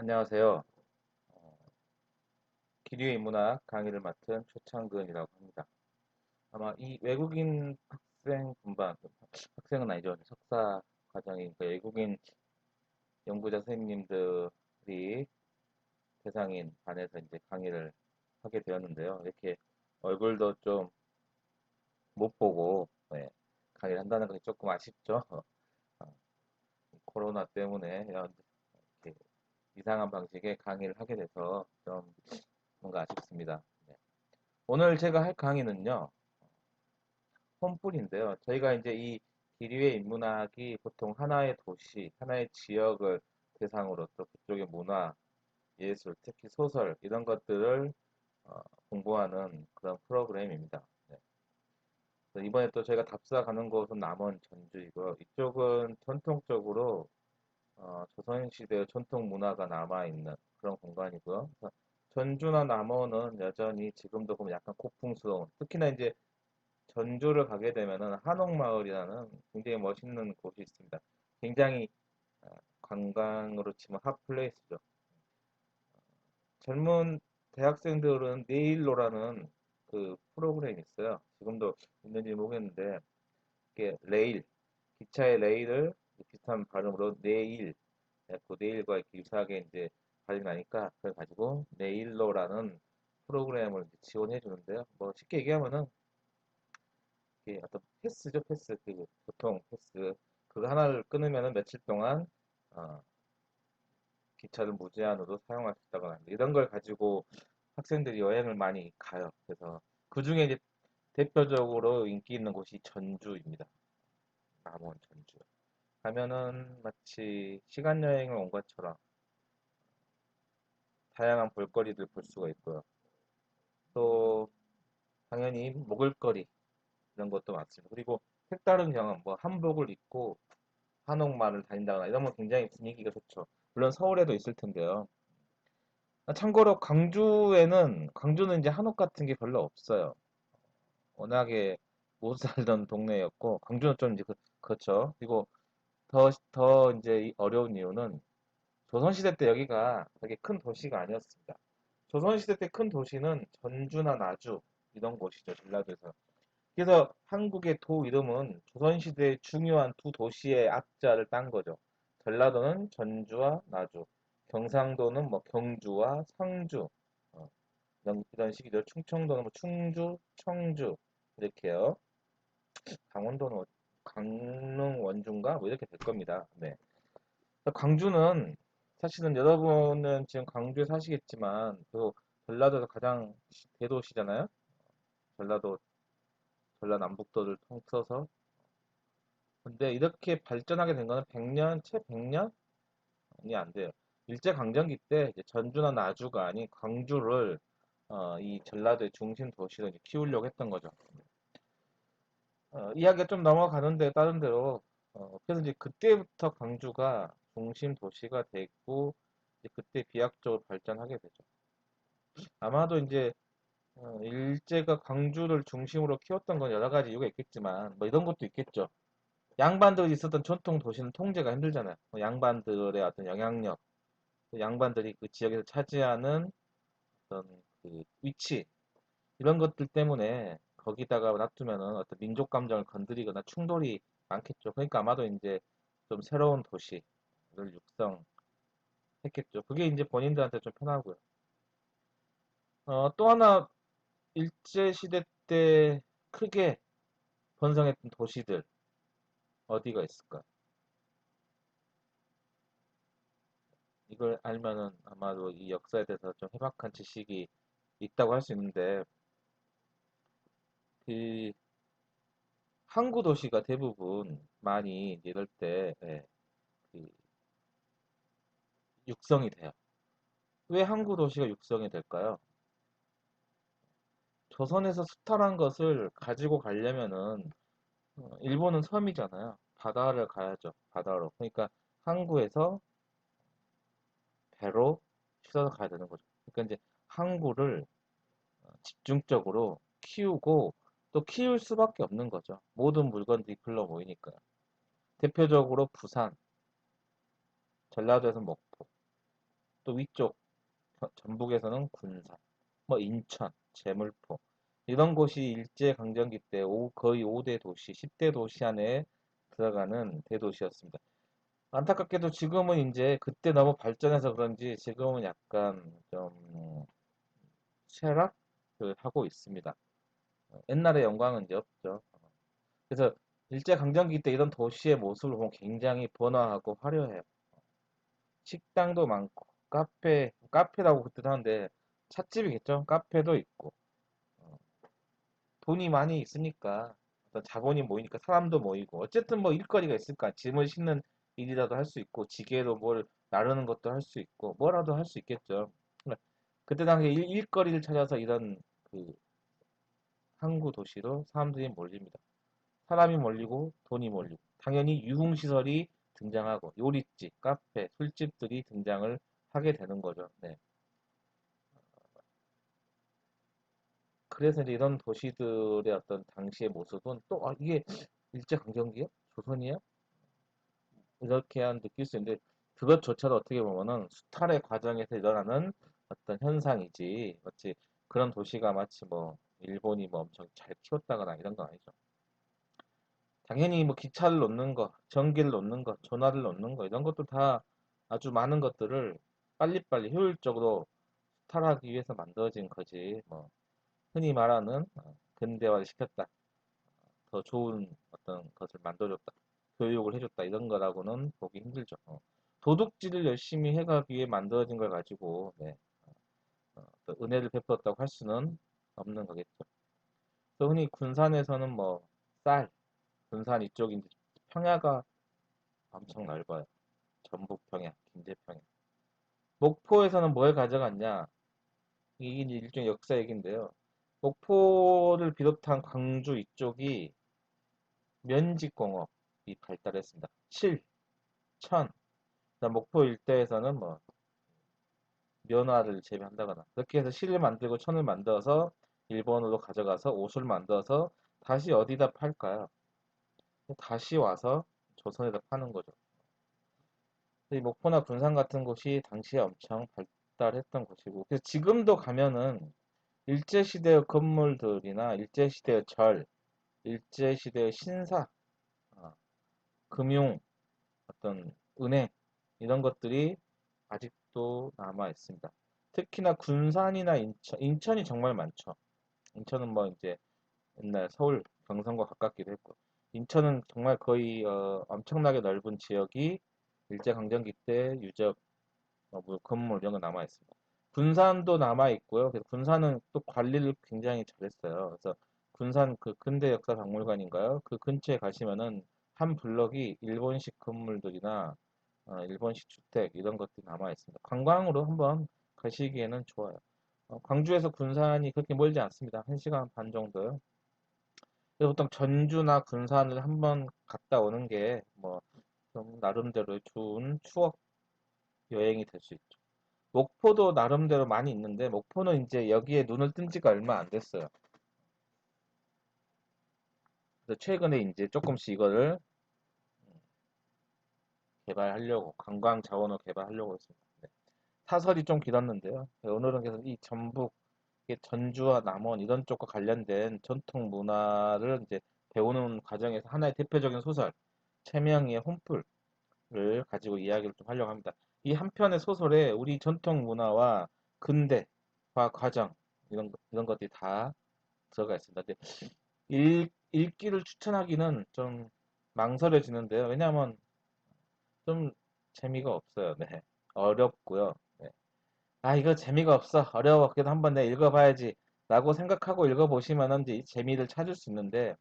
안녕하세요. 어, 기류의 인문학 강의를 맡은 최창근이라고 합니다. 아마 이 외국인 학생 분반, 학생은 아니죠. 석사 과정이 그 외국인 연구자 선생님들이 대상인 반에서 이제 강의를 하게 되었는데요. 이렇게 얼굴도 좀 못 보고 강의를 한다는 것이 조금 아쉽죠. 어, 코로나 때문에 이렇게 이상한 방식의 강의를 하게 돼서 좀 뭔가 아쉽습니다. 네. 오늘 제가 할 강의는요. 홈플인데요. 저희가 이제 이 기류의 인문학이 보통 하나의 도시, 하나의 지역을 대상으로 또 그쪽의 문화, 예술, 특히 소설 이런 것들을 어, 공부하는 그런 프로그램입니다. 네. 그래서 이번에 또 저희가 답사 가는 곳은 남원 전주이고요. 이쪽은 전통적으로 조선시대의 전통 문화가 남아있는 그런 공간이고요. 그래서 전주나 남원은 여전히 지금도 보면 약간 고풍스러운, 특히나 이제 전주를 가게 되면은 한옥마을이라는 굉장히 멋있는 곳이 있습니다. 굉장히 관광으로 치면 핫플레이스죠. 젊은 대학생들은 네일로라는 그 프로그램이 있어요. 지금도 있는지 모르겠는데 이게 레일, 기차의 레일을 비슷한 발음으로 네일, 그 네일과 이렇게 유사하게 이제 발음이 나니까 그걸 가지고 네일로라는 프로그램을 지원해 주는데요. 뭐 쉽게 얘기하면은 이게 어떤 패스죠, 패스. 그 보통 패스. 그거 하나를 끊으면은 며칠 동안 어, 기차를 무제한으로 사용할 수 있다거나 이런 걸 가지고 학생들이 여행을 많이 가요. 그래서 그 중에 이제 대표적으로 인기 있는 곳이 전주입니다. 남원 전주. 가면은 마치 시간 여행을 온 것처럼 다양한 볼거리들 볼 수가 있고요. 또 당연히 먹을거리 이런 것도 많습니다. 그리고 색다른 경험, 뭐 한복을 입고 한옥마을을 다닌다거나 이러면 굉장히 분위기가 좋죠. 물론 서울에도 있을 텐데요. 참고로 광주는 이제 한옥 같은 게 별로 없어요. 워낙에 못 살던 동네였고, 광주는 좀 이제 그렇죠. 그리고 더 이제 어려운 이유는 조선시대 때 여기가 되게 큰 도시가 아니었습니다. 조선시대 때 큰 도시는 전주나 나주, 이런 곳이죠, 전라도에서. 그래서 한국의 도 이름은 조선시대의 중요한 두 도시의 앞자를 딴 거죠. 전라도는 전주와 나주, 경상도는 뭐 경주와 상주, 이런 식이죠. 충청도는 뭐 충주, 청주, 이렇게요. 강원도는 강릉, 원주인가? 뭐 이렇게 될 겁니다. 네. 광주는 사실은 여러분은 지금 광주에 사시겠지만, 또 전라도에서 가장 대도시잖아요. 전라도, 전라남북도를 통틀어서 근데 이렇게 발전하게 된 거는 100년, 채 100년이 안 돼요. 일제강점기 때 이제 전주나 나주가 아닌 광주를 이 전라도의 중심 도시로 이제 키우려고 했던 거죠. 이야기가 좀 넘어가는데 다른 데로 그래서 이제 그때부터 광주가 중심 도시가 됐고 이제 그때 비약적으로 발전하게 되죠. 아마도 이제 일제가 광주를 중심으로 키웠던 건 여러 가지 이유가 있겠지만 뭐 이런 것도 있겠죠. 양반들이 있었던 전통 도시는 통제가 힘들잖아요. 양반들의 어떤 영향력, 양반들이 그 지역에서 차지하는 어떤 그 위치, 이런 것들 때문에 거기다가 놔두면은 어떤 민족 감정을 건드리거나 충돌이 많겠죠. 그러니까 아마도 이제 좀 새로운 도시를 육성했겠죠. 그게 이제 본인들한테 좀 편하고요. 또 하나 일제시대 때 크게 번성했던 도시들 어디가 있을까? 이걸 알면은 아마도 이 역사에 대해서 좀 해박한 지식이 있다고 할 수 있는데, 그 항구 도시가 대부분 많이 이제 이럴 때 그 육성이 돼요. 왜 항구 도시가 육성이 될까요? 조선에서 수탈한 것을 가지고 가려면은 일본은 섬이잖아요. 바다를 가야죠. 바다로. 그러니까 항구에서 배로 실어서 가야 되는 거죠. 그러니까 이제 항구를 집중적으로 키우고 또 키울 수밖에 없는 거죠. 모든 물건들이 글러 모이니까요. 대표적으로 부산, 전라도에서 목포. 또 위쪽 전북에서는 군산, 뭐 인천, 제물포 이런 곳이 일제강점기 때 거의 5대 도시, 10대 도시 안에 들어가는 대도시였습니다. 안타깝게도 지금은 이제 그때 너무 발전해서 그런지 지금은 약간 좀 쇠락을 하고 있습니다. 옛날의 영광은 이제 없죠. 그래서 일제강점기 때 이런 도시의 모습을 보면 굉장히 번화하고 화려해요. 식당도 많고 카페라고 그때 하는데 찻집이겠죠. 카페도 있고 어, 돈이 많이 있으니까 어떤 자본이 모이니까 사람도 모이고 어쨌든 뭐 일거리가 있을까. 짐을 싣는 일이라도 할 수 있고 지게로 뭘 나르는 것도 할 수 있고 뭐라도 할 수 있겠죠. 그러니까 그때 당시에 일거리를 찾아서 이런 그 항구 도시로 사람들이 몰립니다. 사람이 몰리고 돈이 몰리고 당연히 유흥시설이 등장하고 요릿집, 카페, 술집들이 등장을 하게 되는 거죠. 네. 그래서 이제 이런 도시들의 어떤 당시의 모습은 또 이게 일제강점기요? 조선이요? 이렇게 한 느낄 수 있는데 그것조차도 어떻게 보면은 수탈의 과정에서 일어나는 어떤 현상이지 마치 그런 도시가 마치 뭐 일본이 뭐 엄청 잘 키웠다거나 이런 건 아니죠. 당연히 뭐 기차를 놓는 거, 전기를 놓는 거, 전화를 놓는 거 이런 것도 다 아주 많은 것들을 빨리빨리 효율적으로 수탈하기 위해서 만들어진 거지. 뭐 흔히 말하는 근대화를 시켰다. 더 좋은 어떤 것을 만들어줬다. 교육을 해줬다. 이런 거라고는 보기 힘들죠. 도둑질을 열심히 해가기 위해 만들어진 걸 가지고 네, 또 은혜를 베풀었다고 할 수는 없는 거겠죠. 또 흔히 군산에서는 뭐 쌀, 군산 이쪽이 이제 평야가 엄청 넓어요. 전북 평야, 김제 평야. 목포에서는 뭘 가져갔냐? 이게 이제 일종의 역사 얘기인데요. 목포를 비롯한 광주 이쪽이 면직공업이 발달했습니다. 실, 천, 그다음 목포 일대에서는 뭐 면화를 재배한다거나 그렇게 해서 실을 만들고 천을 만들어서 일본으로 가져가서 옷을 만들어서 다시 어디다 팔까요? 다시 와서 조선에다 파는 거죠. 이 목포나 군산 같은 곳이 당시에 엄청 발달했던 곳이고 그래서 지금도 가면은 일제시대의 건물들이나 일제시대의 절, 일제시대의 신사, 아, 금융, 어떤 은행 이런 것들이 아직도 남아 있습니다. 특히나 군산이나 인천이 정말 많죠. 인천은 뭐 이제 옛날 서울 경성과 가깝기도 했고, 인천은 정말 거의 엄청나게 넓은 지역이 일제강점기 때 유적, 뭐 건물 이런 거 남아 있습니다. 군산도 남아 있고요. 그래서 군산은 또 관리를 굉장히 잘했어요. 그래서 군산 그 근대 역사 박물관인가요? 그 근처에 가시면은 한 블럭이 일본식 건물들이나 일본식 주택 이런 것들이 남아 있습니다. 관광으로 한번 가시기에는 좋아요. 광주에서 군산이 그렇게 멀지 않습니다. 1시간 반 정도요. 그래서 보통 전주나 군산을 한번 갔다 오는 게 뭐 좀 나름대로 좋은 추억 여행이 될 수 있죠. 목포도 나름대로 많이 있는데 목포는 이제 여기에 눈을 뜬 지가 얼마 안 됐어요. 그래서 최근에 이제 조금씩 이거를 개발하려고 관광 자원을 개발하려고 했습니다. 네. 사설이 좀 길었는데요. 네, 오늘은 계속 이 전북, 전주와 남원 이런 쪽과 관련된 전통 문화를 이제 배우는 과정에서 하나의 대표적인 소설, 채명이의 혼풀을 가지고 이야기를 좀 하려고 합니다. 이 한 편의 소설에 우리 전통 문화와 근대화 과정 이런 것들이 다 들어가 있습니다. 근데 읽기를 추천하기는 좀 망설여지는데요. 왜냐하면 좀 재미가 없어요. 네. 어렵고요. 네. 아, 이거 재미가 없어. 어려워. 그래도 한번 내가 읽어봐야지. 라고 생각하고 읽어보시면은 이제 이 재미를 찾을 수 있는데,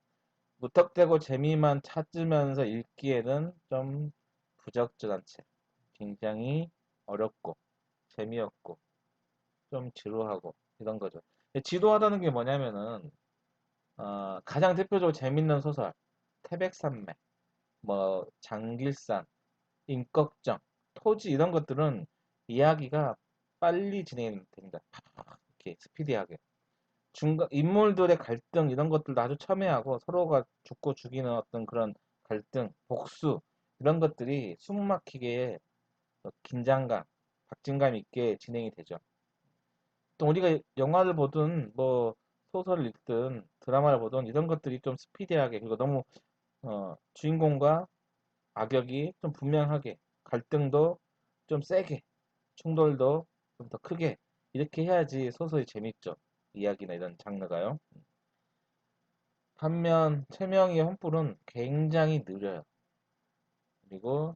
무턱대고 재미만 찾으면서 읽기에는 좀 부적절한 책. 굉장히 어렵고, 재미없고, 좀 지루하고, 이런 거죠. 근데 지루하다는 게 뭐냐면은, 가장 대표적으로 재밌는 소설, 태백산맥, 뭐, 장길산, 임꺽정, 토지 이런 것들은 이야기가 빨리 진행이 됩니다. 이렇게 스피디하게. 중간 인물들의 갈등 이런 것들도 아주 첨예하고 서로가 죽고 죽이는 어떤 그런 갈등, 복수 이런 것들이 숨막히게 긴장감, 박진감 있게 진행이 되죠. 또 우리가 영화를 보든 뭐 소설을 읽든 드라마를 보든 이런 것들이 좀 스피디하게 그리고 너무 주인공과 악역이 좀 분명하게 갈등도 좀 세게 충돌도 좀 더 크게 이렇게 해야지 소설이 재밌죠. 이야기나 이런 장르가요. 반면 최명희의 혼불은 굉장히 느려요. 그리고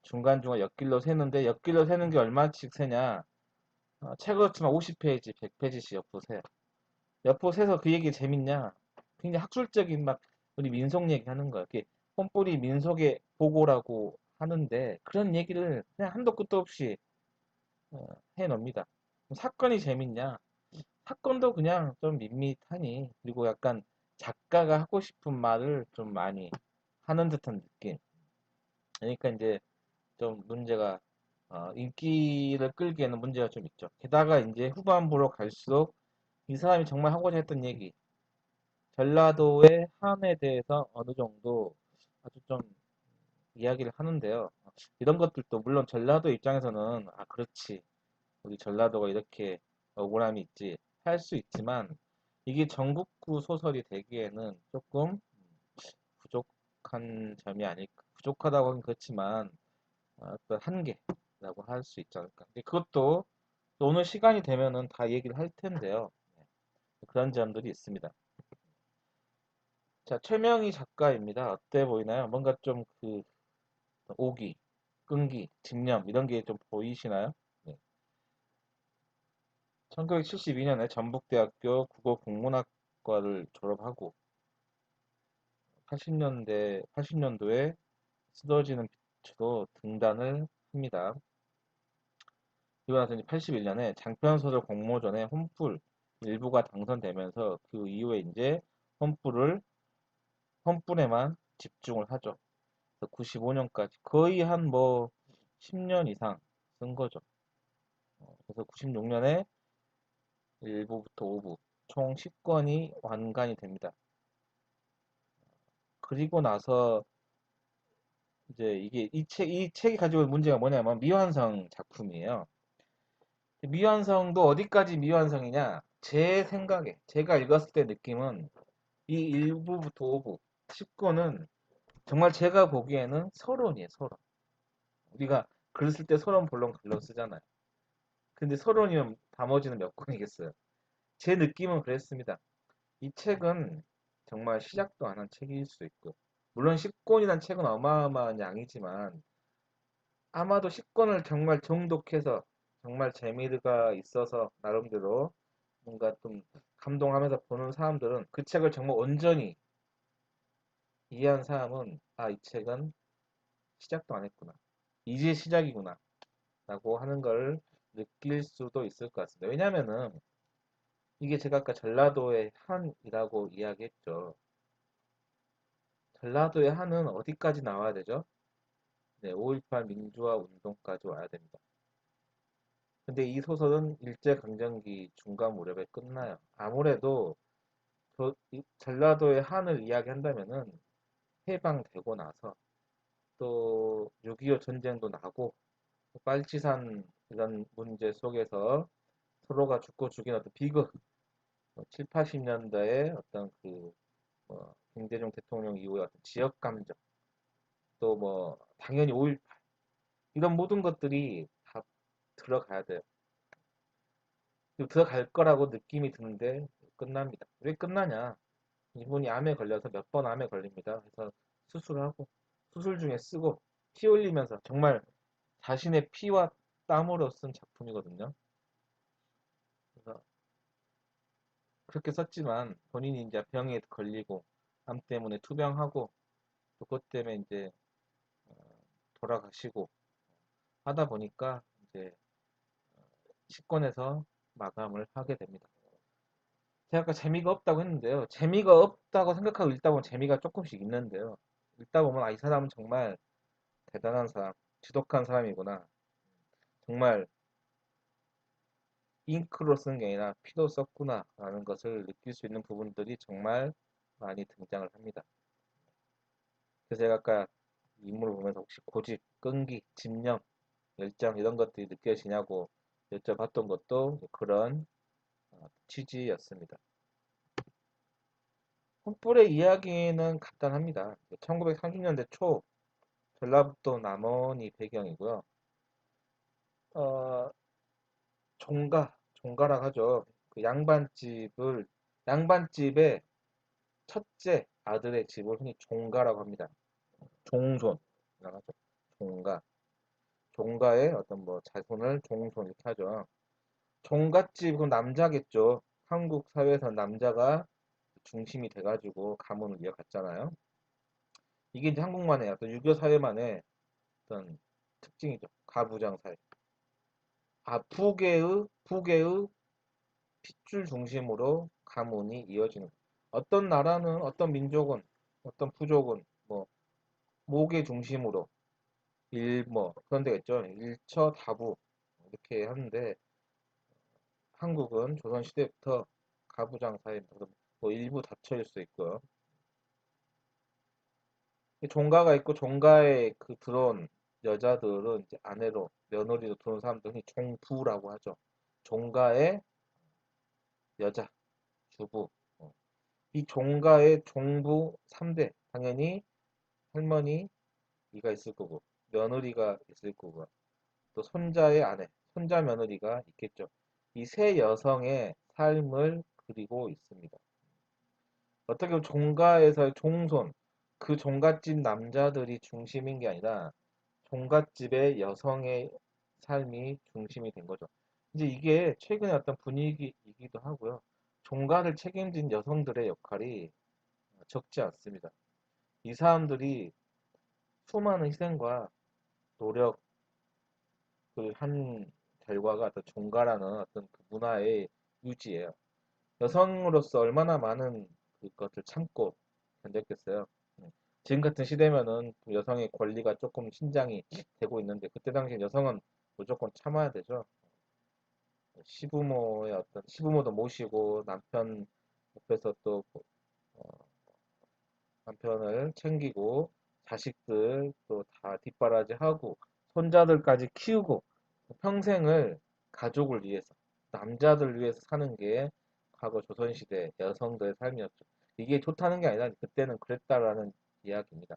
중간중간 옆길로 새는데 옆길로 새는 게 얼마씩 새냐? 책으로 치면 50페이지, 100페이지씩 옆으로 새요. 옆으로 새서 그 얘기 재밌냐? 굉장히 학술적인 막 우리 민속 얘기 하는 거야. 이게 혼불이 민속의 보고라고 하는데 그런 얘기를 그냥 한도 끝도 없이 어, 해놉니다. 사건이 재밌냐? 사건도 그냥 좀 밋밋하니 그리고 약간 작가가 하고 싶은 말을 좀 많이 하는 듯한 느낌. 그러니까 이제 좀 문제가 인기를 끌기에는 문제가 좀 있죠. 게다가 이제 후반부로 갈수록 이 사람이 정말 하고자 했던 얘기, 전라도의 한에 대해서 어느 정도 아주 좀 이야기를 하는데요. 이런 것들도 물론 전라도 입장에서는 아 그렇지 우리 전라도가 이렇게 억울함이 있지 할 수 있지만 이게 전국구 소설이 되기에는 조금 부족한 점이 아닐까. 부족하다고 하긴 그렇지만 어떤 한계라고 할 수 있지 않을까. 근데 그것도 또 오늘 시간이 되면은 다 얘기를 할 텐데요. 네, 그런 점들이 있습니다. 자, 최명희 작가입니다. 어때 보이나요? 뭔가 좀 그 오기, 끈기, 집념 이런 게 좀 보이시나요? 네. 1972년에 전북대학교 국어국문학과를 졸업하고 80년도에 쓰러지는 빛으로 등단을 합니다. 그리고 나서 81년에 장편소설 공모전에 혼불 일부가 당선되면서 그 이후에 이제 혼불을 혼불에만 집중을 하죠. 95년까지 거의 한 뭐 10년 이상 쓴 거죠. 그래서 96년에 1부부터 5부 총 10권이 완간이 됩니다. 그리고 나서 이제 이게 이 책이 가지고 있는 문제가 뭐냐면 미완성 작품이에요. 미완성도 어디까지 미완성이냐? 제 생각에 제가 읽었을 때 느낌은 이 1부부터 5부 10권은 정말 제가 보기에는 서론이에요, 서론. 우리가 글 쓸 때 서론 본론 글로 쓰잖아요. 근데 서론이면 나머지는 몇 권이겠어요. 제 느낌은 그랬습니다. 이 책은 정말 시작도 안 한 책일 수 있고 물론 10권이란 책은 어마어마한 양이지만 아마도 10권을 정말 정독해서 정말 재미가 있어서 나름대로 뭔가 좀 감동하면서 보는 사람들은 그 책을 정말 온전히 이해한 사람은 아, 이 책은 시작도 안 했구나. 이제 시작이구나. 라고 하는 걸 느낄 수도 있을 것 같습니다. 왜냐면은 이게 제가 아까 전라도의 한이라고 이야기했죠. 전라도의 한은 어디까지 나와야 되죠? 네, 5.18 민주화 운동까지 와야 됩니다. 근데 이 소설은 일제강점기 중간 무렵에 끝나요. 아무래도 전라도의 한을 이야기한다면은 해방되고 나서 또 6.25 전쟁도 나고 빨치산 이런 문제 속에서 서로가 죽고 죽인 어떤 비극 7, 80년대의 어떤 김대중 대통령 이후의 어떤 지역 감정 또 뭐 당연히 5.18 이런 모든 것들이 다 들어가야 돼요. 들어갈 거라고 느낌이 드는데 끝납니다. 왜 끝나냐? 이분이 암에 걸려서 몇 번 암에 걸립니다. 그래서 수술하고 수술 중에 쓰고 피 흘리면서 정말 자신의 피와 땀으로 쓴 작품이거든요. 그래서 그렇게 썼지만 본인이 이제 병에 걸리고 암 때문에 투병하고 또 그것 때문에 이제 어, 돌아가시고 하다 보니까 이제 식권에서 마감을 하게 됩니다. 제가 아까 재미가 없다고 했는데요. 재미가 없다고 생각하고 읽다 보면 재미가 조금씩 있는데요. 읽다 보면 아, 이 사람은 정말 대단한 사람, 지독한 사람이구나. 정말 잉크로 쓴 게 아니라 피도 썼구나 라는 것을 느낄 수 있는 부분들이 정말 많이 등장을 합니다. 그래서 제가 아까 인물을 보면서 혹시 고집, 끈기, 집념 열정 이런 것들이 느껴지냐고 여쭤봤던 것도 그런 취지였습니다. 혼불의 이야기는 간단합니다. 1930년대 초 전라북도 남원이 배경이고요. 어, 종가라 하죠. 그 양반집의 첫째 아들의 집을 흔히 종가라고 합니다. 종손이라고 하죠. 종가. 종가의 어떤 뭐 자손을 종손 이렇게 하죠. 종갓집, 그 남자겠죠. 한국 사회에서 남자가 중심이 돼가지고 가문을 이어갔잖아요. 이게 이제 한국만의 어떤 유교 사회만의 어떤 특징이죠. 가부장 사회. 부계의 핏줄 중심으로 가문이 이어지는. 어떤 나라는, 어떤 민족은, 어떤 부족은 뭐 목의 중심으로 뭐 그런 데가 있죠. 일처 다부 이렇게 하는데 한국은 조선 시대부터 가부장 사회입니다. 뭐 일부 다처일 수 있고요. 종가가 있고 종가에 그 들어온 여자들은 이제 아내로 며느리로 들어온 사람들이 종부라고 하죠. 종가의 여자 주부. 이 종가의 종부 3대 당연히 할머니가 있을 거고 며느리가 있을 거고 또 손자의 아내, 손자 며느리가 있겠죠. 이 세 여성의 삶을 그리고 있습니다. 어떻게 보면 종가에서의 종손, 그 종갓집 남자들이 중심인 게 아니라 종갓집의 여성의 삶이 중심이 된 거죠. 이제 이게 최근의 어떤 분위기이기도 하고요. 종가를 책임진 여성들의 역할이 적지 않습니다. 이 사람들이 수많은 희생과 노력을 한 결과가 어떤 종가라는 어떤 그 문화의 유지예요. 여성으로서 얼마나 많은 그것을 참고 견뎠겠어요. 지금 같은 시대면은 여성의 권리가 조금 신장이 되고 있는데 그때 당시 여성은 무조건 참아야 되죠. 시부모도 모시고 남편 옆에서 또 어, 남편을 챙기고 자식들 또 다 뒷바라지하고 손자들까지 키우고 평생을 가족을 위해서 남자들 위해서 사는 게 과거 조선시대 여성들의 삶이었죠. 이게 좋다는 게 아니라 그때는 그랬다라는 이야기입니다.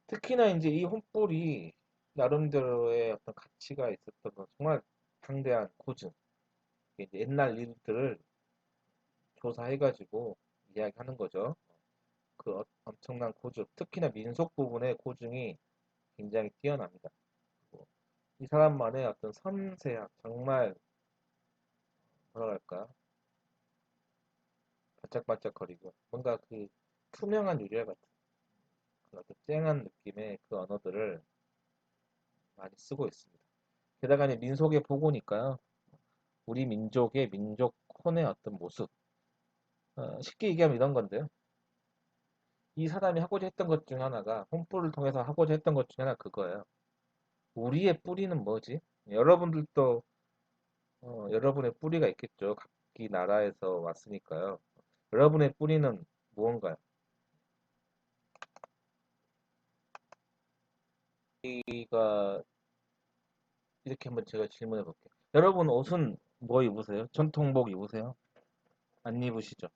특히나 이제 이 혼불이 나름대로의 어떤 가치가 있었던 건 정말 방대한 고증, 이제 옛날 일들을 조사해가지고 이야기하는 거죠. 그 엄청난 고증, 특히나 민속 부분의 고증이 굉장히 뛰어납니다. 그리고 이 사람만의 어떤 섬세함, 정말 뭐라 할까, 반짝반짝거리고 뭔가 그 투명한 유리알 같은 그 어떤 쨍한 느낌의 그 언어들을 많이 쓰고 있습니다. 게다가 이제 민속의 복원이니까요. 우리 민족의 민족혼의 어떤 모습. 쉽게 얘기하면 이런 건데요. 이 사람이 하고자 했던 것 중 하나가 혼불을 통해서 하고자 했던 것 중 하나 그거예요. 우리의 뿌리는 뭐지? 여러분들도 여러분의 뿌리가 있겠죠. 각기 나라에서 왔으니까요. 여러분의 뿌리는 무언가요? 우리가 이렇게 한번 제가 질문해 볼게요. 여러분 옷은 뭐 입으세요? 전통복 입으세요? 안 입으시죠?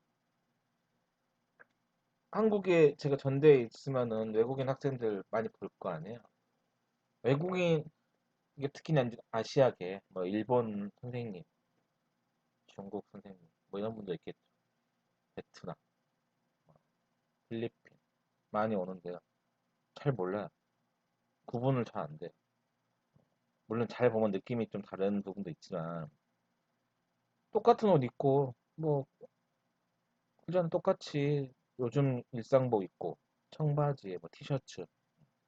한국에 제가 전대에 있으면은 외국인 학생들 많이 볼 거 아니에요? 외국인 이게 특히나 이제 아시아계 뭐 일본 선생님, 중국 선생님 뭐 이런 분도 있겠죠. 베트남, 필리핀 많이 오는데요. 잘 몰라요. 구분을 잘 안 돼요. 물론 잘 보면 느낌이 좀 다른 부분도 있지만 똑같은 옷 입고 뭐 그전 똑같이 요즘 일상복 입고 청바지에 뭐 티셔츠,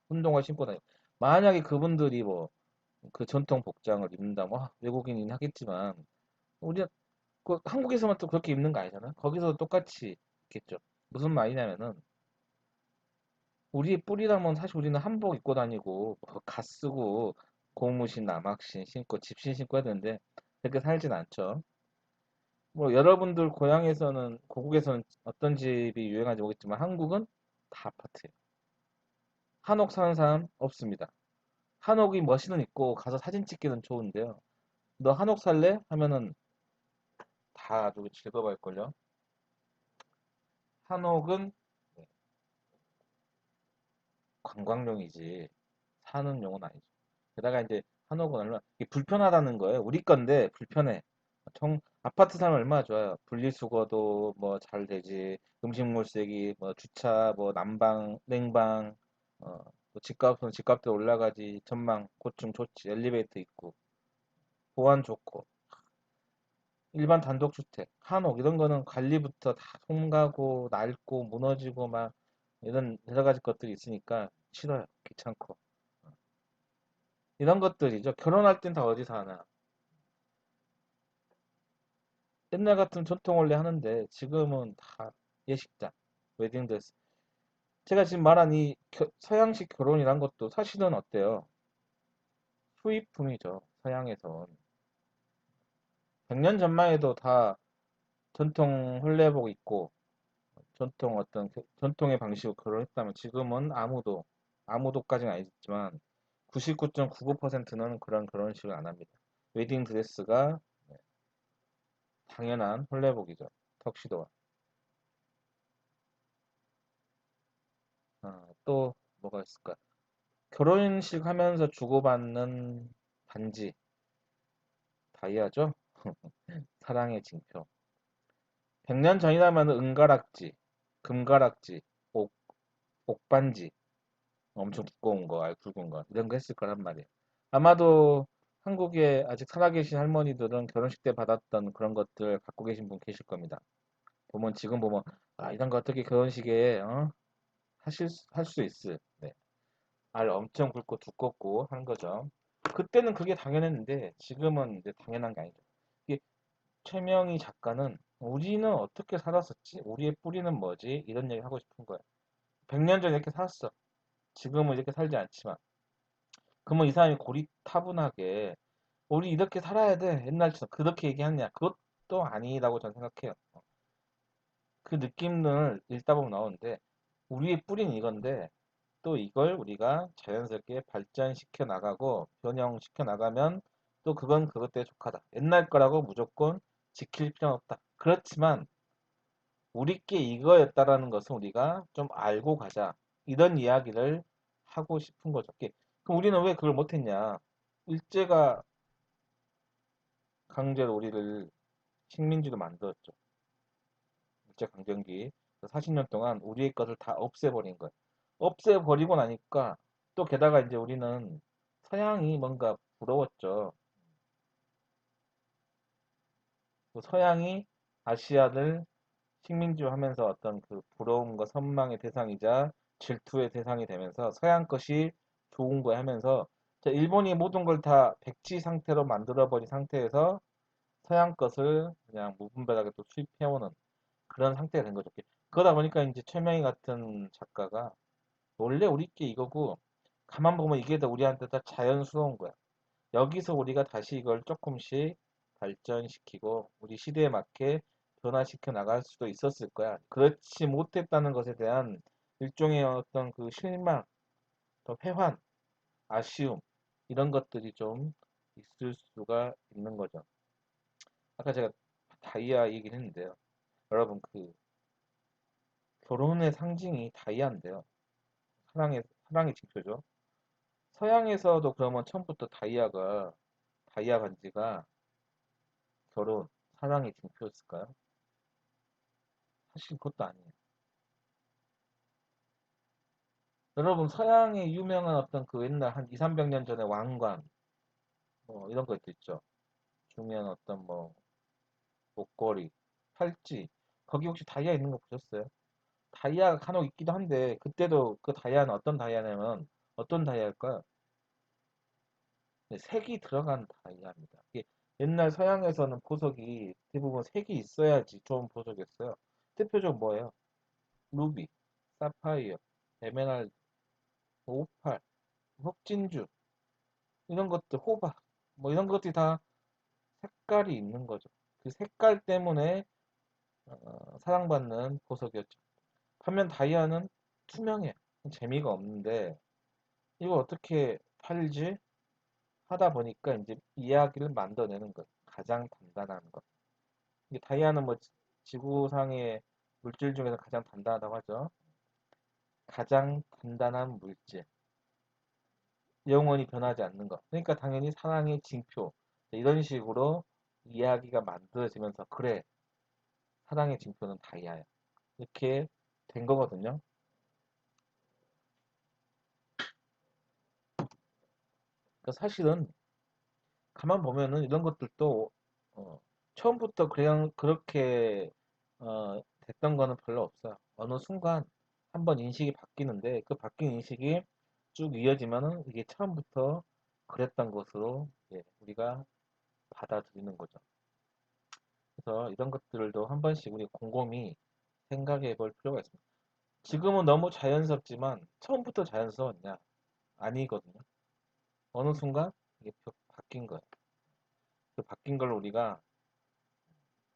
운동화 신고 다니고 만약에 그분들이 뭐 그 전통 복장을 입는다면 외국인이긴 하겠지만 우리 그 한국에서만 또 그렇게 입는 거 아니잖아. 거기서도 똑같이 입겠죠. 무슨 말이냐면은 우리의 뿌리라면 사실 우리는 한복 입고 다니고 갓 쓰고 고무신, 남학신 신고 집신 신고 해야 되는데 그렇게 살진 않죠. 뭐 여러분들 고향에서는 고국에서는 어떤 집이 유행하는지 모르겠지만 한국은 다 아파트예요. 한옥 사는 사람 없습니다. 한옥이 멋있는 있고 가서 사진 찍기는 좋은데요. 너 한옥 살래? 하면은 다 아주 즐거워할걸요. 한옥은 네, 관광용이지 사는 용은 아니죠. 게다가 이제 한옥은 얼마나 이게 불편하다는 거예요. 우리 건데 불편해. 아파트 살면 얼마나 좋아요. 분리수거도 뭐 잘 되지. 음식물 쓰기, 뭐 주차, 뭐 난방, 냉방, 뭐 집값은 집값도 올라가지. 전망, 고층 좋지. 엘리베이터 있고, 보안 좋고. 일반 단독주택, 한옥 이런 거는 관리부터 다 손가고 낡고 무너지고 막 이런 여러 가지 것들이 있으니까 싫어요. 귀찮고. 이런 것들이죠. 결혼할 땐 다 어디서 하나. 옛날 같은 전통 원래 하는데 지금은 다 예식장, 웨딩드레스. 제가 지금 말한 이 서양식 결혼이란 것도 사실은 어때요? 수입품이죠. 서양에선. 100년 전만 해도 다 전통 혼례복 입고 전통 어떤 전통의 방식으로 결혼했다면 지금은 아무도까지는 아니지만 99.99%는 그런 결혼식을 안 합니다. 웨딩 드레스가 당연한 혼례복이죠. 턱시도가. 또 뭐가 있을까? 결혼식 하면서 주고받는 반지, 다이아죠? 사랑의 징표. 100년 전이라면 은가락지, 금가락지, 옥, 옥반지, 엄청 두꺼운 거, 굵은 거, 이런 거 했을 거란 말이에요. 아마도 한국에 아직 살아계신 할머니들은 결혼식 때 받았던 그런 것들 갖고 계신 분 계실 겁니다. 지금 보면, 아, 이런 거 어떻게 결혼식에, 할 수 있을. 네. 알 엄청 굵고 두껍고 하는 거죠. 그때는 그게 당연했는데 지금은 이제 당연한 게 아니죠. 이게 최명희 작가는 우리는 어떻게 살았었지? 우리의 뿌리는 뭐지? 이런 얘기 하고 싶은 거예요. 100년 전에 이렇게 살았어. 지금은 이렇게 살지 않지만. 그러면 이 사람이 고리타분하게 우리 이렇게 살아야 돼. 옛날처럼 그렇게 얘기하느냐? 그것도 아니라고 저는 생각해요. 그 느낌을 읽다 보면 나오는데 우리의 뿌리는 이건데 또 이걸 우리가 자연스럽게 발전시켜 나가고 변형시켜 나가면 또 그건 그것 때문에 족하다. 옛날 거라고 무조건 지킬 필요는 없다. 그렇지만 우리께 이거였다라는 것은 우리가 좀 알고 가자. 이런 이야기를 하고 싶은 거죠. 그럼 우리는 왜 그걸 못했냐? 일제가 강제로 우리를 식민지로 만들었죠. 일제강점기 40년 동안 우리의 것을 다 없애버린 거예요. 없애버리고 나니까 또 게다가 이제 우리는 서양이 뭔가 부러웠죠. 그 서양이 아시아를 식민지화하면서 어떤 그 부러움과 선망의 대상이자 질투의 대상이 되면서 서양 것이 좋은 거 하면서 일본이 모든 걸 다 백지 상태로 만들어버린 상태에서 서양 것을 그냥 무분별하게 또 수입해오는 그런 상태가 된 거죠. 그러다 보니까 이제 최명희 같은 작가가 원래 우리 게 이거고 가만 보면 이게 더 우리한테 더 자연스러운 거야. 여기서 우리가 다시 이걸 조금씩 발전시키고 우리 시대에 맞게 변화시켜 나갈 수도 있었을 거야. 그렇지 못했다는 것에 대한 일종의 어떤 그 실망, 또 회한, 아쉬움 이런 것들이 좀 있을 수가 있는 거죠. 아까 제가 다이아 얘기를 했는데요. 여러분 그 결혼의 상징이 다이아인데요. 사랑의 징표죠. 서양에서도 그러면 처음부터 다이아 반지가 결혼, 사랑의 징표였을까요? 사실 그것도 아니에요. 여러분 서양의 유명한 어떤 그 옛날 한 2, 300년 전에 왕관 뭐 이런 것도 있죠. 중요한 어떤 뭐 목걸이, 팔찌 거기 혹시 다이아 있는 거 보셨어요? 다이아가 간혹 있기도 한데 그때도 그 다이아는 어떤 다이아냐면 어떤 다이아일까요? 네, 색이 들어간 다이아입니다. 이게 옛날 서양에서는 보석이 대부분 색이 있어야지 좋은 보석이었어요. 대표적으로 뭐예요? 루비, 사파이어, 에메랄드, 오팔, 흑진주 이런 것들 호박 뭐 이런 것들이 다 색깔이 있는 거죠. 그 색깔 때문에 사랑받는 보석이었죠. 반면 다이아는 투명해요. 재미가 없는데 이거 어떻게 팔지? 하다 보니까 이제 이야기를 만들어내는 것. 가장 단단한 것. 이게 다이아는 뭐 지구상의 물질 중에서 가장 단단하다고 하죠. 가장 단단한 물질. 영원히 변하지 않는 것. 그러니까 당연히 사랑의 징표. 이런 식으로 이야기가 만들어지면서 그래. 사랑의 징표는 다이아야. 이렇게 된 거거든요. 그러니까 사실은 가만 보면은 이런 것들도 어, 처음부터 그냥 그렇게 됐던 거는 별로 없어요. 어느 순간 한번 인식이 바뀌는데 그 바뀐 인식이 쭉 이어지면은 이게 처음부터 그랬던 것으로 이제 우리가 받아들이는 거죠. 그래서 이런 것들도 한 번씩 우리 곰곰이 생각해 볼 필요가 있습니다. 지금은 너무 자연스럽지만 처음부터 자연스러웠냐? 아니거든요. 어느 순간 이게 바뀐 거예요. 그 바뀐 걸 우리가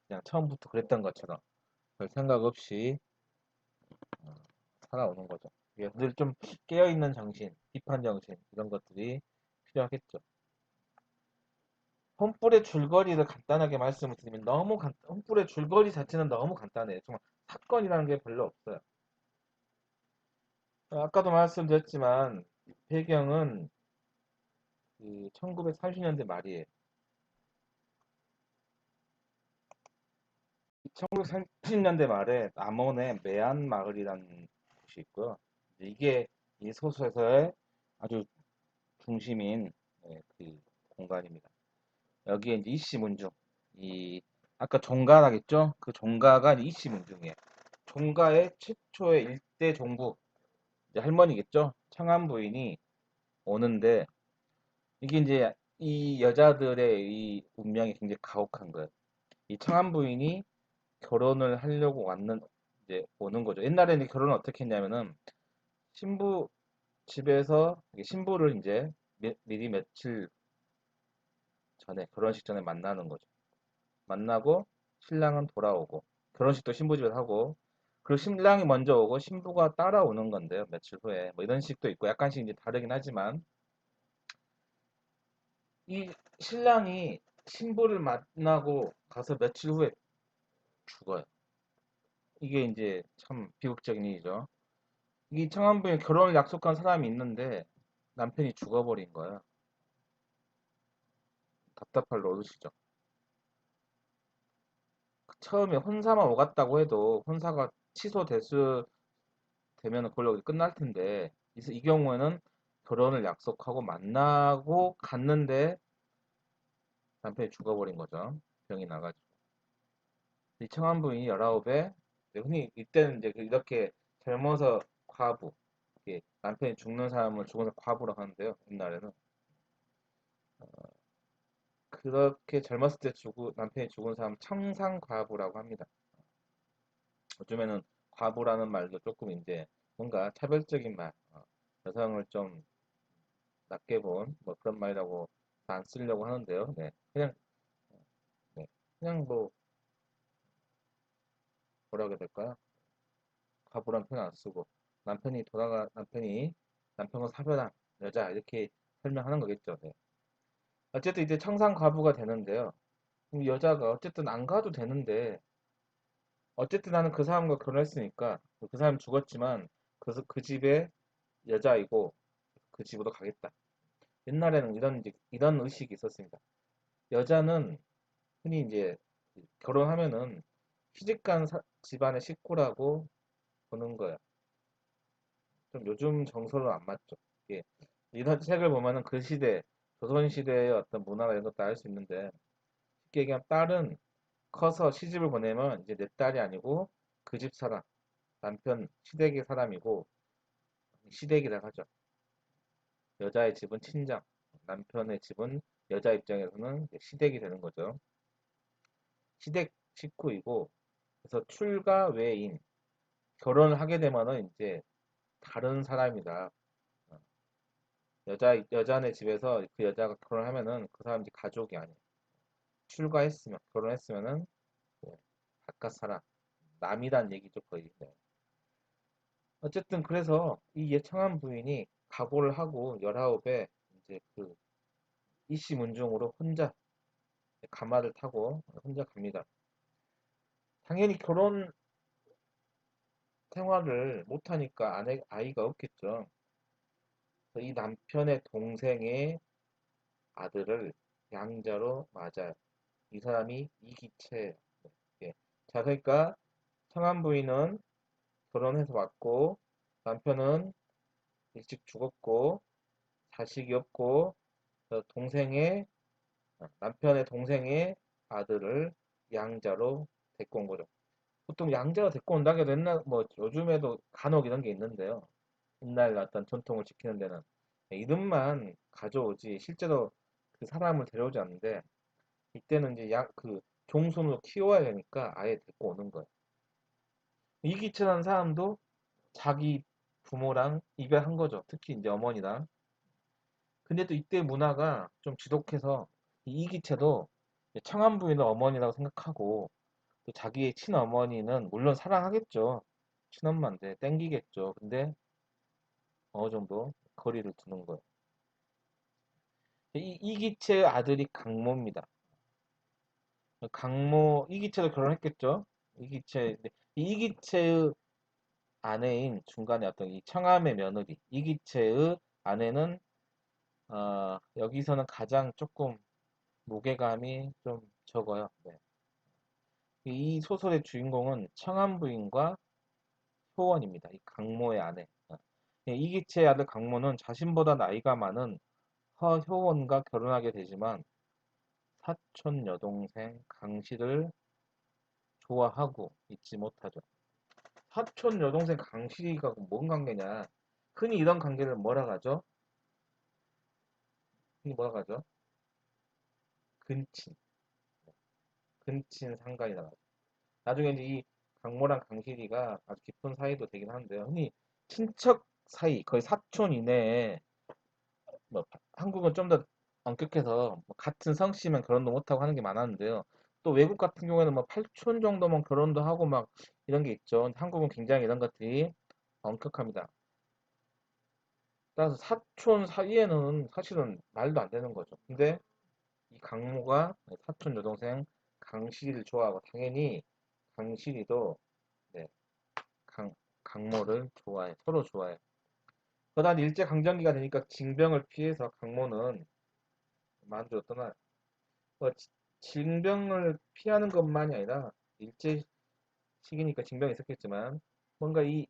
그냥 처음부터 그랬던 것처럼 별 생각 없이 어, 살아오는 거죠. 늘 좀 깨어있는 정신, 비판 정신 이런 것들이 필요하겠죠. 혼불의 줄거리를 간단하게 말씀을 드리면 혼불의 줄거리 자체는 너무 간단해요. 정말 사건이라는 게 별로 없어요. 아까도 말씀드렸지만 배경은 1930년대 말이에요. 1930년대 말에 남원의 매안 마을이라는 곳이 있고요. 이게 이 소설의 아주 중심인 그 공간입니다. 여기에 이제 이씨문중, 이 아까 종가라겠죠? 그 종가가 이씨문중이에요. 종가의 최초의 일대 종부, 이제 할머니겠죠? 청안 부인이 오는데 이게 이제 이 여자들의 이 운명이 굉장히 가혹한 거예요. 이 청안 부인이 결혼을 하려고 이제 오는 거죠. 옛날에는 결혼을 어떻게 했냐면은 신부 집에서 신부를 이제 미리 며칠 전에 결혼식 전에 만나는 거죠. 만나고 신랑은 돌아오고 결혼식도 신부 집에서 하고 그리고 신랑이 먼저 오고 신부가 따라오는 건데요. 며칠 후에 뭐 이런 식도 있고 약간씩 이제 다르긴 하지만 이 신랑이 신부를 만나고 가서 며칠 후에 죽어요. 이게 이제 참 비극적인 일이죠. 이 청한부에 결혼을 약속한 사람이 있는데 남편이 죽어버린 거예요. 답답할 노릇이죠. 처음에 혼사만 오갔다고 해도 혼사가 되면 그걸로 끝날 텐데 이 경우에는 결혼을 약속하고 만나고 갔는데 남편이 죽어버린 거죠. 병이 나가지고. 이 청한 부인이 19에 흔히 이때는 이제 이렇게 젊어서 과부, 이렇게 남편이 죽는 사람을 죽어서 과부라고 하는데요. 옛날에는 그렇게 젊었을 때 남편이 죽은 사람 청상 과부라고 합니다. 요즘에는 과부라는 말도 조금 이제 뭔가 차별적인 말, 여성을 좀 낮게 본 뭐 그런 말이라고 안 쓰려고 하는데요. 네, 그냥 네, 그냥 뭐 뭐라고 해야 될까요? 과부란 표현 안 쓰고 남편이 남편과 사별한 여자 이렇게 설명하는 거겠죠. 네. 어쨌든 이제 청산 과부가 되는데요. 그럼 여자가 어쨌든 안 가도 되는데 어쨌든 나는 그 사람과 결혼했으니까 그 사람 죽었지만 그 집에 여자이고 그 집으로 가겠다. 옛날에는 이런 의식이 있었습니다. 여자는 흔히 이제 결혼하면은 시집간 집안의 식구라고 보는 거예요. 좀 요즘 정서는 안 맞죠. 예. 이런 책을 보면은 그 시대, 조선시대의 어떤 문화나 이런 것도 알 수 있는데, 쉽게 얘기하면 딸은 커서 시집을 보내면 이제 내 딸이 아니고 그 집 사람, 남편 시댁의 사람이고, 시댁이라 하죠. 여자의 집은 친정, 남편의 집은 여자 입장에서는 이제 시댁이 되는 거죠. 시댁 식구이고, 그래서 출가 외인, 결혼을 하게 되면은 이제 다른 사람이다. 어, 여자네 집에서 그 여자가 결혼하면은 그 사람 이제 가족이 아니에요. 결혼했으면은 네, 바깥 사람, 남이란 얘기죠 거의. 네. 어쨌든 그래서 이 예청한 부인이 각오를 하고 19에 이제 그 이씨문중으로 혼자 가마를 타고 혼자 갑니다. 당연히 결혼 생활을 못하니까 아이가 없겠죠. 그래서 이 남편의 동생의 아들을 양자로 맞아요. 이 사람이 이기채예요. 예. 자, 그러니까 청한 부인은 결혼해서 왔고 남편은 일찍 죽었고 자식이 없고 동생의 남편의 동생의 아들을 양자로 데리고 온 거죠. 보통 양자로 데리고 온다고 해도 옛날 뭐 요즘에도 간혹 이런 게 있는데요. 옛날 어떤 전통을 지키는 데는 이름만 가져오지 실제로 그 사람을 데려오지 않는데 이때는 이제 그 종손으로 키워야 되니까 아예 데리고 오는 거예요. 이기철이라는 사람도 자기 부모랑 이별한 거죠. 특히 이제 어머니랑. 근데 또 이때 문화가 좀 지독해서 이 이기채도 청한 부인을 어머니라고 생각하고 또 자기의 친어머니는 물론 사랑하겠죠. 친엄마인데 땡기겠죠. 근데 어느 정도 거리를 두는 거예요. 이 이기채의 아들이 강모입니다. 강모 이기채도 결혼했겠죠. 이기채의 아내인 중간에 어떤 이 청함의 며느리 이기채의 아내는 여기서는 가장 조금 무게감이 좀 적어요. 네. 이 소설의 주인공은 청함 부인과 효원입니다. 이 강모의 아내. 이기채의 아들 강모는 자신보다 나이가 많은 허효원과 결혼하게 되지만 사촌 여동생 강실을 좋아하고 있지 못하죠. 사촌 여동생 강실이가 뭔 관계냐? 흔히 이런 관계를 뭐라 하죠? 흔히 뭐라 하죠? 근친, 근친 상간이라 하죠. 나중에 이제 이 강모랑 강실이가 아주 깊은 사이도 되긴 하는데요. 흔히 친척 사이, 거의 사촌 이내에 뭐 한국은 좀 더 엄격해서 뭐 같은 성씨면 결혼도 못하고 하는 게 많았는데요. 또 외국 같은 경우에는 뭐 8촌 정도면 결혼도 하고 막 이런 게 있죠. 한국은 굉장히 이런 것들이 엄격합니다. 따라서 사촌 사이에는 사실은 말도 안 되는 거죠. 근데 이 강모가 사촌 여동생 강실이를 좋아하고 당연히 강실이도 네, 강, 강모를 좋아해. 서로 좋아해. 그러다 일제 강점기가 되니까 징병을 피해서 강모는 만주로 떠나요. 뭐 징병을 피하는 것만이 아니라 일제 시기니까 징병이 있었겠지만 뭔가 이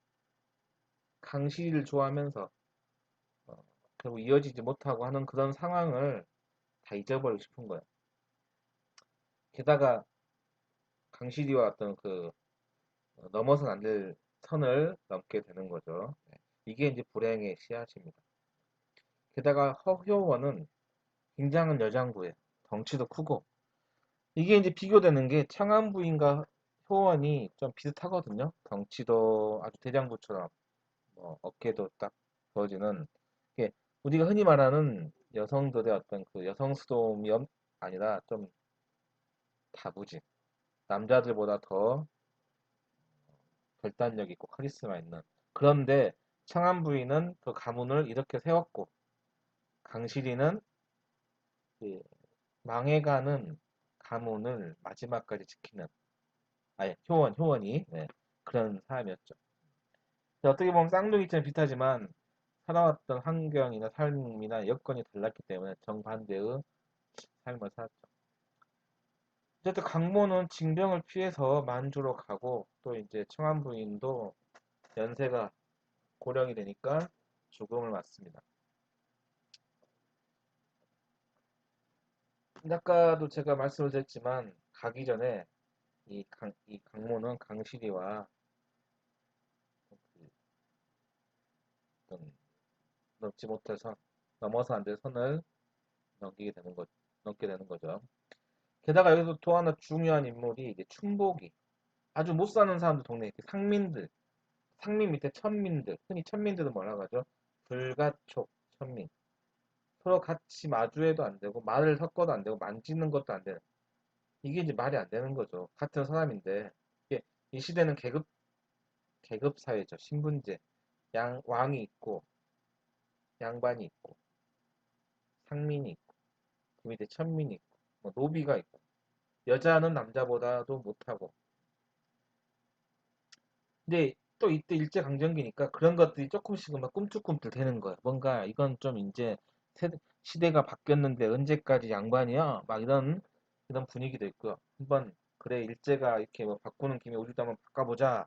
강실이를 좋아하면서 결국 이어지지 못하고 하는 그런 상황을 다 잊어버리고 싶은 거예요. 게다가 강실이와 어떤 그 넘어선 안 될 선을 넘게 되는 거죠. 네. 이게 이제 불행의 씨앗입니다. 게다가 허효원은 굉장한 여장부예요. 덩치도 크고 이게 이제 비교되는 게 창안 부인과 효원이 좀 비슷하거든요. 덩치도 아주 대장부처럼 뭐 어깨도 딱 부어지는 이게 우리가 흔히 말하는 여성들의 어떤 그 여성스러움이 아니라 좀 다부진 남자들보다 더 결단력 있고 카리스마 있는 그런데 창안 부인은 그 가문을 이렇게 세웠고 강실이는 그 망해가는 가문을 마지막까지 지키는 아니 효원이 네, 그런 사람이었죠. 어떻게 보면 쌍둥이처럼 비슷하지만 살아왔던 환경이나 삶이나 여건이 달랐기 때문에 정반대의 삶을 살았죠. 어쨌든 강모는 징병을 피해서 만주로 가고 또 이제 청안 부인도 연세가 고령이 되니까 죽음을 맞습니다. 아까도 제가 말씀을 드렸지만 가기 전에 이 강모는 강실이와 그 어떤 넘지 못해서 넘어서 안 될 선을 넘기게 되는 거, 넘게 되는 거죠. 게다가 여기서 또 하나 중요한 인물이 이제 춘복이 아주 못 사는 사람들 동네 그 상민들 상민 밑에 천민들 흔히 천민들은 뭐라고 하죠? 불가촉 천민 서로 같이 마주해도 안 되고 말을 섞어도 안 되고 만지는 것도 안 되는 이게 이제 말이 안 되는 거죠. 같은 사람인데 이게 이 시대는 계급 사회죠. 신분제 양 왕이 있고 양반이 있고, 상민이 있고, 그 밑에 천민이 있고, 뭐 노비가 있고, 여자는 남자보다도 못하고. 근데 또 이때 일제강점기니까 그런 것들이 조금씩은 막 꿈틀꿈틀 되는 거야. 뭔가 이건 좀 이제 시대가 바뀌었는데 언제까지 양반이야? 막 이런 분위기도 있고요. 한번 그래 일제가 이렇게 뭐 바꾸는 김에 우리도 한번 바꿔보자.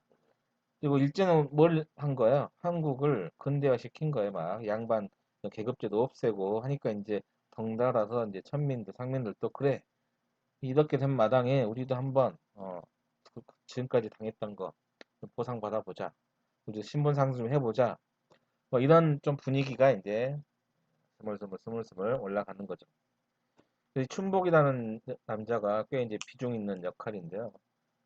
그리고 일제는 뭘 한 거예요? 한국을 근대화 시킨 거예요. 막 양반 계급제도 없애고 하니까 이제 덩달아서 이제 천민들, 상민들도 그래 이렇게 된 마당에 우리도 한번 지금까지 당했던 거 보상 받아보자. 우리 신분 상승 좀 해보자. 뭐 이런 좀 분위기가 이제 스물스물 올라가는 거죠. 이 춘복이라는 남자가 꽤 이제 비중 있는 역할인데요.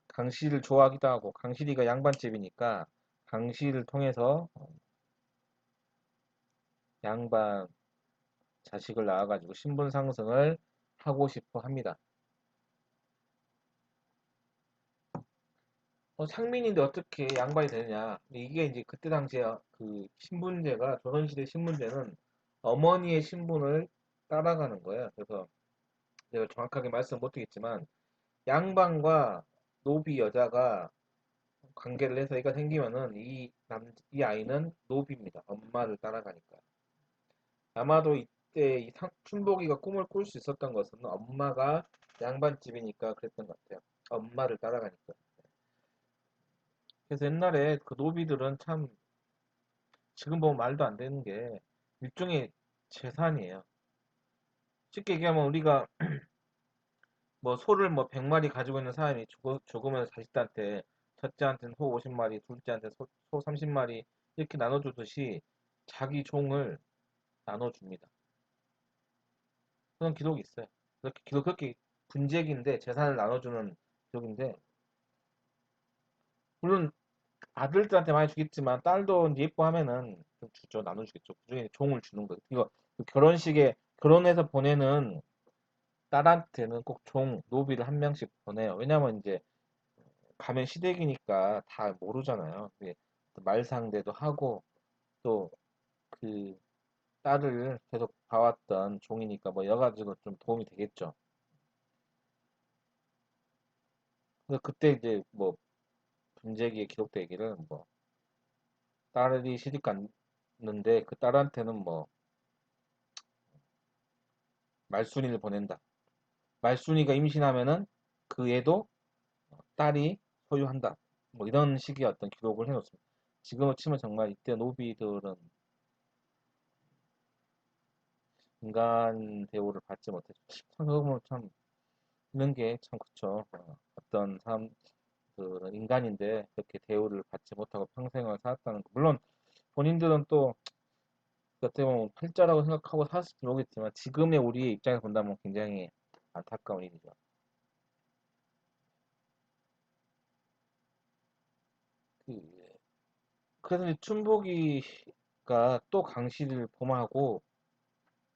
강실을 좋아하기도 하고 강실이가 양반집이니까 강실을 통해서 양반 자식을 낳아가지고 신분 상승을 하고 싶어 합니다. 상민인데 어떻게 양반이 되느냐? 이게 이제 그때 당시에 그 신분제가 조선시대 신분제는 어머니의 신분을 따라가는 거예요. 그래서 내가 정확하게 말씀 못드리겠지만 양반과 노비 여자가 관계를 해서 애가 생기면은 이 아이는 노비입니다. 엄마를 따라가니까. 아마도 이때 춘복이가 꿈을 꿀 수 있었던 것은 엄마가 양반집이니까 그랬던 것 같아요. 엄마를 따라가니까. 그래서 옛날에 그 노비들은 참 지금 보면 말도 안 되는 게 일종의 재산이에요. 쉽게 얘기하면 우리가 뭐 소를 뭐 100마리 가지고 있는 사람이 죽으면 자식들한테 첫째한테는 소 50마리, 둘째한테는 소 30마리 이렇게 나눠주듯이 자기 종을 나눠줍니다. 그런 기록이 있어요. 그렇게 분재기인데 재산을 나눠주는 기록인데 물론 아들들한테 많이 주겠지만 딸도 이제 예뻐하면은 좀 주죠. 나눠주겠죠. 그중에 종을 주는 거예요. 이거 결혼식에 결혼해서 보내는 딸한테는 꼭 노비를 한 명씩 보내요. 왜냐면 이제 가면 시댁이니까 다 모르잖아요. 말상대도 하고 또 그 딸을 계속 봐왔던 종이니까 뭐 여러 가지로 좀 도움이 되겠죠. 그래서 그때 이제 뭐 분재기에 기록되기를 뭐 딸이 시집 갔는데 그 딸한테는 뭐 말순이를 보낸다. 말순이가 임신하면은 그 애도 딸이 소유한다. 뭐 이런 식의 어떤 기록을 해놓습니다. 지금으로 치면 정말 이때 노비들은 인간 대우를 받지 못했죠. 참, 그거 보면 참, 이런 게 참 그쵸. 어떤 사람들은 인간인데 그렇게 대우를 받지 못하고 평생을 살았다는 거. 물론 본인들은 또 어떻게 보면 팔자라고 생각하고 살았을지 모르겠지만 지금의 우리의 입장에서 본다면 굉장히 안타까운 일이죠. 그, 그래서 이제 춘복이가 또 강실을 범하고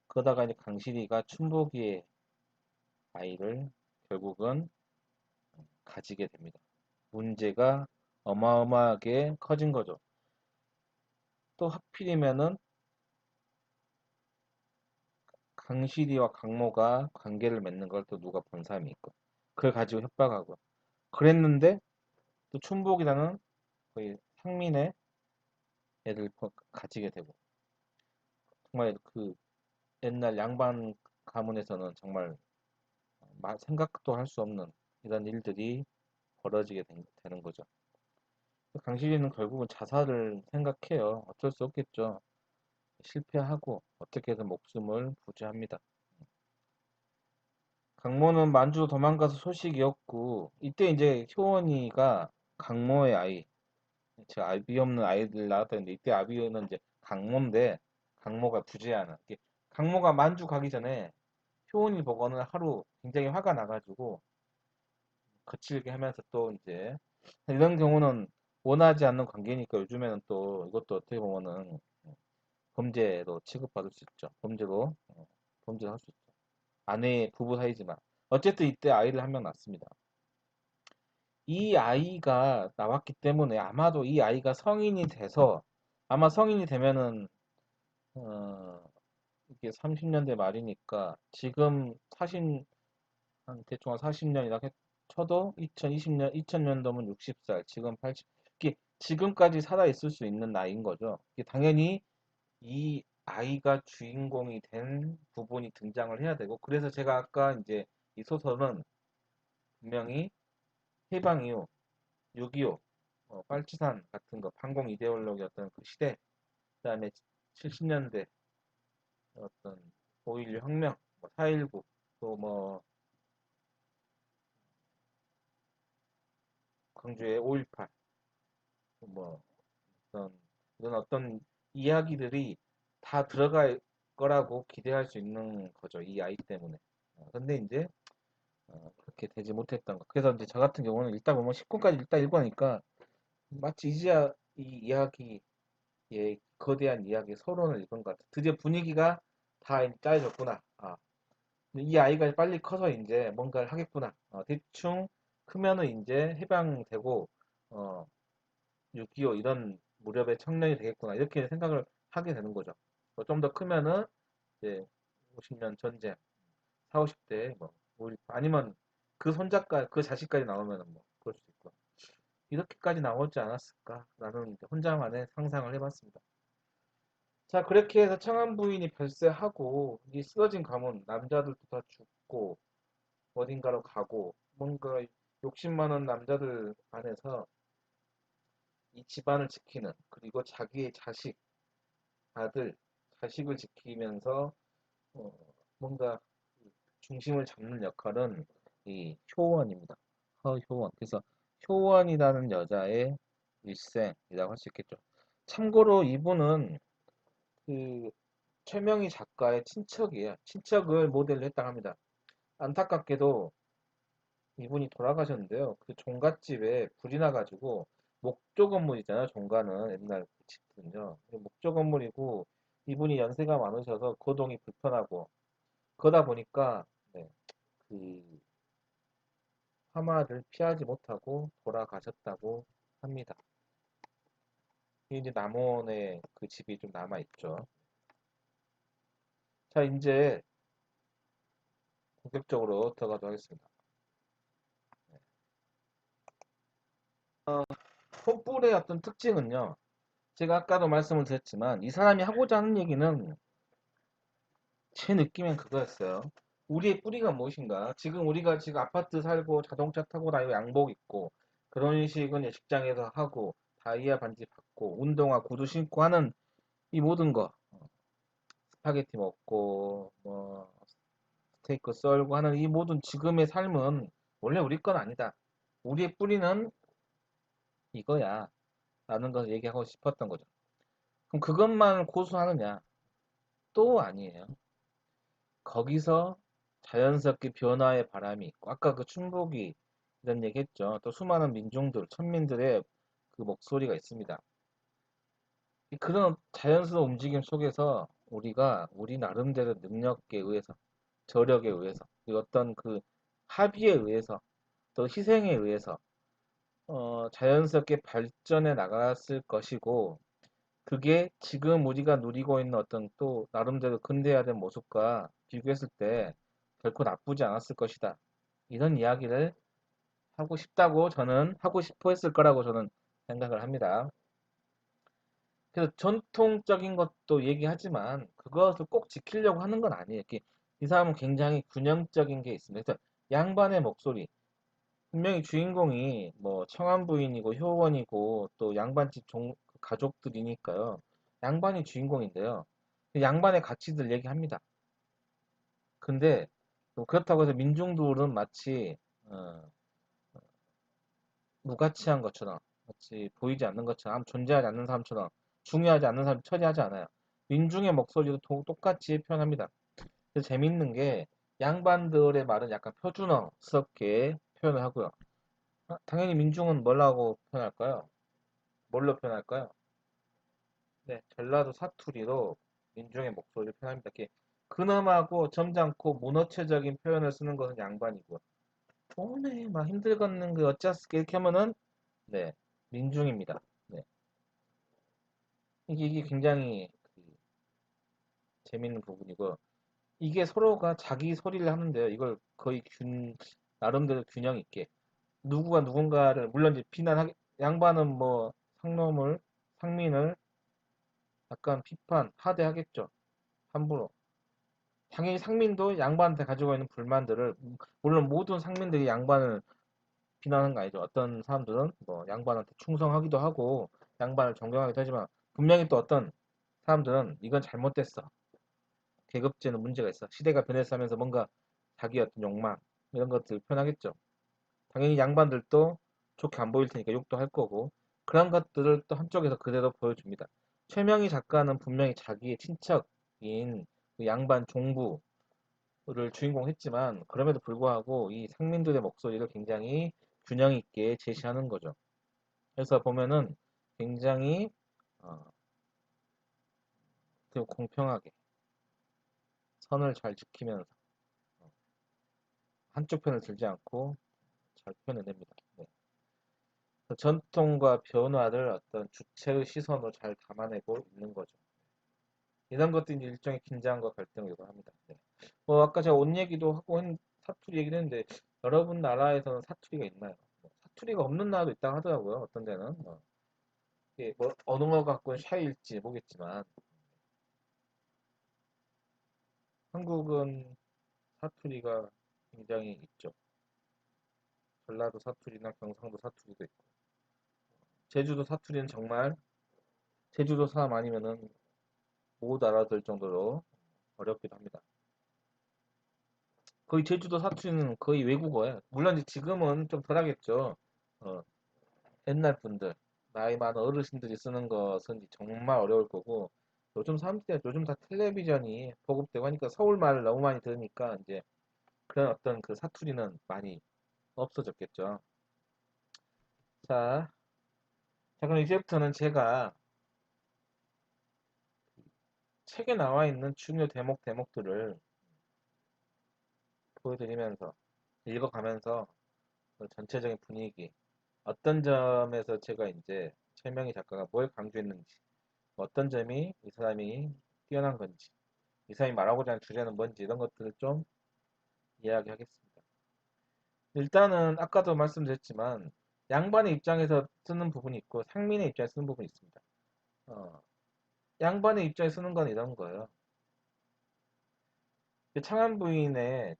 그러다가 이제 강실이가 춘복이의 아이를 결국은 가지게 됩니다. 문제가 어마어마하게 커진 거죠. 또 하필이면은 강실이와 강모가 관계를 맺는 걸 또 누가 본 사람이 있고 그걸 가지고 협박하고 그랬는데 또 춘복이라는 거의 상민의 애를 가지게 되고 정말 그 옛날 양반 가문에서는 정말 생각도 할 수 없는 이런 일들이 벌어지게 되는 거죠. 강실이는 결국은 자살을 생각해요. 어쩔 수 없겠죠. 실패하고 어떻게든 목숨을 부지합니다. 강모는 만주로 도망가서 소식이 없고 이때 이제 효원이가 강모의 아이, 제 아비 없는 아이들 낳았다는데 이때 아비는 이제 강모인데 강모가 부재하는. 강모가 만주 가기 전에 효원이 보고는 하루 굉장히 화가 나가지고 거칠게 하면서 또 이제 이런 경우는 원하지 않는 관계니까 요즘에는 또 이것도 어떻게 보면은 범죄로 취급받을 수 있죠. 범죄를 할 수 있죠. 아내 부부 사이지만 어쨌든 이때 아이를 한 명 낳습니다. 이 아이가 나왔기 때문에 아마도 이 아이가 성인이 돼서 아마 성인이 되면은 이게 30년대 말이니까 지금 한 대충 한 40년이라 쳐도 2020년, 2000년도면 60살, 지금 80, 이게 지금까지 살아있을 수 있는 나이인 거죠. 이게 당연히 이 아이가 주인공이 된 부분이 등장을 해야 되고, 그래서 제가 아까 이제 이 소설은 분명히 해방 이후 6.25, 빨치산 같은 거, 반공 이데올로기였던 그 시대, 그다음에 70년대 어떤 5.16 혁명, 4.19, 또 뭐 광주의 5.18, 뭐 어떤 이런 어떤 이야기들이 다 들어갈 거라고 기대할 수 있는 거죠. 이 아이 때문에. 근데 이제 그렇게 되지 못했던 거. 그래서 이제 저 같은 경우는 읽다 보면 10권까지 읽다 읽으니까 마치 이제야 이 이야기의 거대한 이야기 서론을 읽은 것 같아. 드디어 분위기가 다 짜여졌구나. 이 아이가 빨리 커서 이제 뭔가를 하겠구나. 대충 크면은 이제 해방되고, 6.25 이런 무렵에 청년이 되겠구나. 이렇게 생각을 하게 되는 거죠. 좀 더 크면은 이제 50년 전쟁, 4, 50대 뭐 아니면 그 손자까지 그 자식까지 나오면은 뭐 그럴 수 있고 이렇게까지 나오지 않았을까라는 이제 혼자만의 상상을 해봤습니다. 자, 그렇게 해서 청한 부인이 별세하고 이 쓰러진 가문 남자들도 다 죽고 어딘가로 가고 뭔가 욕심 많은 남자들 안에서 이 집안을 지키는 그리고 자기의 아들, 자식을 지키면서 어, 뭔가 중심을 잡는 역할은 이 효원입니다. 허효원. 그래서 효원이라는 여자의 일생이라고 할 수 있겠죠. 참고로 이분은 그 최명희 작가의 친척이에요. 친척을 모델로 했다고 합니다. 안타깝게도 이분이 돌아가셨는데요. 그 종갓집에 불이 나가지고 목조 건물이잖아요. 종가는 옛날 그 집들은요. 목조 건물이고 이분이 연세가 많으셔서 거동이 불편하고 그러다 보니까 네, 그 화마를 피하지 못하고 돌아가셨다고 합니다. 이제 남원에 그 집이 좀 남아 있죠. 자, 이제 본격적으로 들어가도록 하겠습니다. 촛불의 어떤 특징은요. 제가 아까도 말씀을 드렸지만 이 사람이 하고자 하는 얘기는 제 느낌엔 그거였어요. 우리의 뿌리가 무엇인가? 지금 우리가 지금 아파트 살고 자동차 타고 다니고 양복 입고 그런 식은 직장에서 하고 다이아 반지 받고 운동화 구두 신고 하는 이 모든 거 스파게티 먹고 뭐 스테이크 썰고 하는 이 모든 지금의 삶은 원래 우리 건 아니다. 우리의 뿌리는 이거야 라는 것을 얘기하고 싶었던 거죠. 그럼 그것만 고수하느냐? 또 아니에요. 거기서 자연스럽게 변화의 바람이 있고 아까 그 춘복이 이런 얘기 했죠. 또 수많은 민중들, 천민들의 그 목소리가 있습니다. 그런 자연스러운 움직임 속에서 우리가 우리 나름대로 능력에 의해서 저력에 의해서 그리고 어떤 그 합의에 의해서 또 희생에 의해서 자연스럽게 발전해 나갔을 것이고 그게 지금 우리가 누리고 있는 어떤 또 나름대로 근대화된 모습과 비교했을 때 결코 나쁘지 않았을 것이다. 이런 이야기를 하고 싶다고 저는 하고 싶어 했을 거라고 저는 생각을 합니다. 그래서 전통적인 것도 얘기하지만 그것을 꼭 지키려고 하는 건 아니에요. 이 사람은 굉장히 균형적인 게 있습니다. 그래서 양반의 목소리, 분명히 주인공이 뭐 청안부인이고 효원이고 또 양반집 가족들이니까요. 양반이 주인공인데요. 양반의 가치들 얘기합니다. 근데 뭐 그렇다고 해서 민중들은 마치 어, 무가치한 것처럼 마치 보이지 않는 것처럼 존재하지 않는 사람처럼 중요하지 않는 사람 처리하지 않아요. 민중의 목소리도 똑같이 표현합니다. 그래서 재밌는 게 양반들의 말은 약간 표준어스럽게 표현을 하고요. 당연히 민중은 뭐라고 표현할까요? 뭘로 표현할까요? 네, 전라도 사투리로 민중의 목소리를 표현합니다. 이렇게 근엄하고 점잖고 문어체적인 표현을 쓰는 것은 양반이고, 오네 막 힘들겠는 그 어쩌스게 이렇게 하면은 네, 민중입니다. 네, 이게 굉장히 재밌는 부분이고, 이게 서로가 자기 소리를 하는데요. 이걸 거의 나름대로 균형 있게 누구가 누군가를 물론 이제 양반은 뭐 상민을 약간 하대하겠죠. 함부로. 당연히 상민도 양반한테 가지고 있는 불만들을, 물론 모든 상민들이 양반을 비난하는 거 아니죠. 어떤 사람들은 뭐 양반한테 충성하기도 하고 양반을 존경하기도 하지만, 분명히 또 어떤 사람들은 이건 잘못됐어. 계급제는 문제가 있어. 시대가 변했어 하면서 뭔가 자기 어떤 욕망 이런 것들 표현하겠죠. 당연히 양반들도 좋게 안 보일 테니까 욕도 할 거고, 그런 것들을 또 한쪽에서 그대로 보여줍니다. 최명희 작가는 분명히 자기의 친척인 그 양반 종부를 주인공 했지만, 그럼에도 불구하고 이 상민들의 목소리를 굉장히 균형 있게 제시하는 거죠. 그래서 보면은 굉장히 어, 공평하게 선을 잘 지키면서 한쪽 편을 들지 않고 잘 표현해냅니다. 네. 그 전통과 변화를 어떤 주체의 시선으로 잘 담아내고 있는 거죠. 이런 것들이 이제 일종의 긴장과 갈등이기도 합니다. 네. 뭐 아까 제가 옷 얘기도 하고 사투리 얘기를 했는데, 여러분 나라에서는 사투리가 있나요? 뭐 사투리가 없는 나라도 있다고 하더라고요. 어떤 데는 이게 뭐 언어가 갖고는 샤일지 모르겠지만, 한국은 사투리가 굉장히 있죠. 전라도 사투리나 경상도 사투리도 있고, 제주도 사투리는 정말 제주도 사람 아니면은 못 알아들 정도로 어렵기도 합니다. 거의 제주도 사투리는 거의 외국어예요. 물론 이제 지금은 좀 덜하겠죠. 어, 옛날 분들, 나이 많은 어르신들이 쓰는 것은 이제 정말 어려울 거고, 요즘 사람들이 요즘 다 텔레비전이 보급되고 하니까 서울 말을 너무 많이 들으니까 이제 그런 어떤 그 사투리는 많이 없어졌겠죠. 자, 자 그럼 이제부터는 제가 책에 나와 있는 중요 대목들을 보여드리면서 읽어가면서 그 전체적인 분위기, 어떤 점에서 제가 이제 최명희 작가가 뭘 강조했는지, 어떤 점이 이 사람이 뛰어난 건지, 이 사람이 말하고자 하는 주제는 뭔지, 이런 것들을 좀 이야기하겠습니다. 일단은 아까도 말씀드렸지만 양반의 입장에서 쓰는 부분이 있고 상민의 입장에서 쓰는 부분이 있습니다. 어, 양반의 입장에 쓰는 건 이런 거예요. 창안 부인의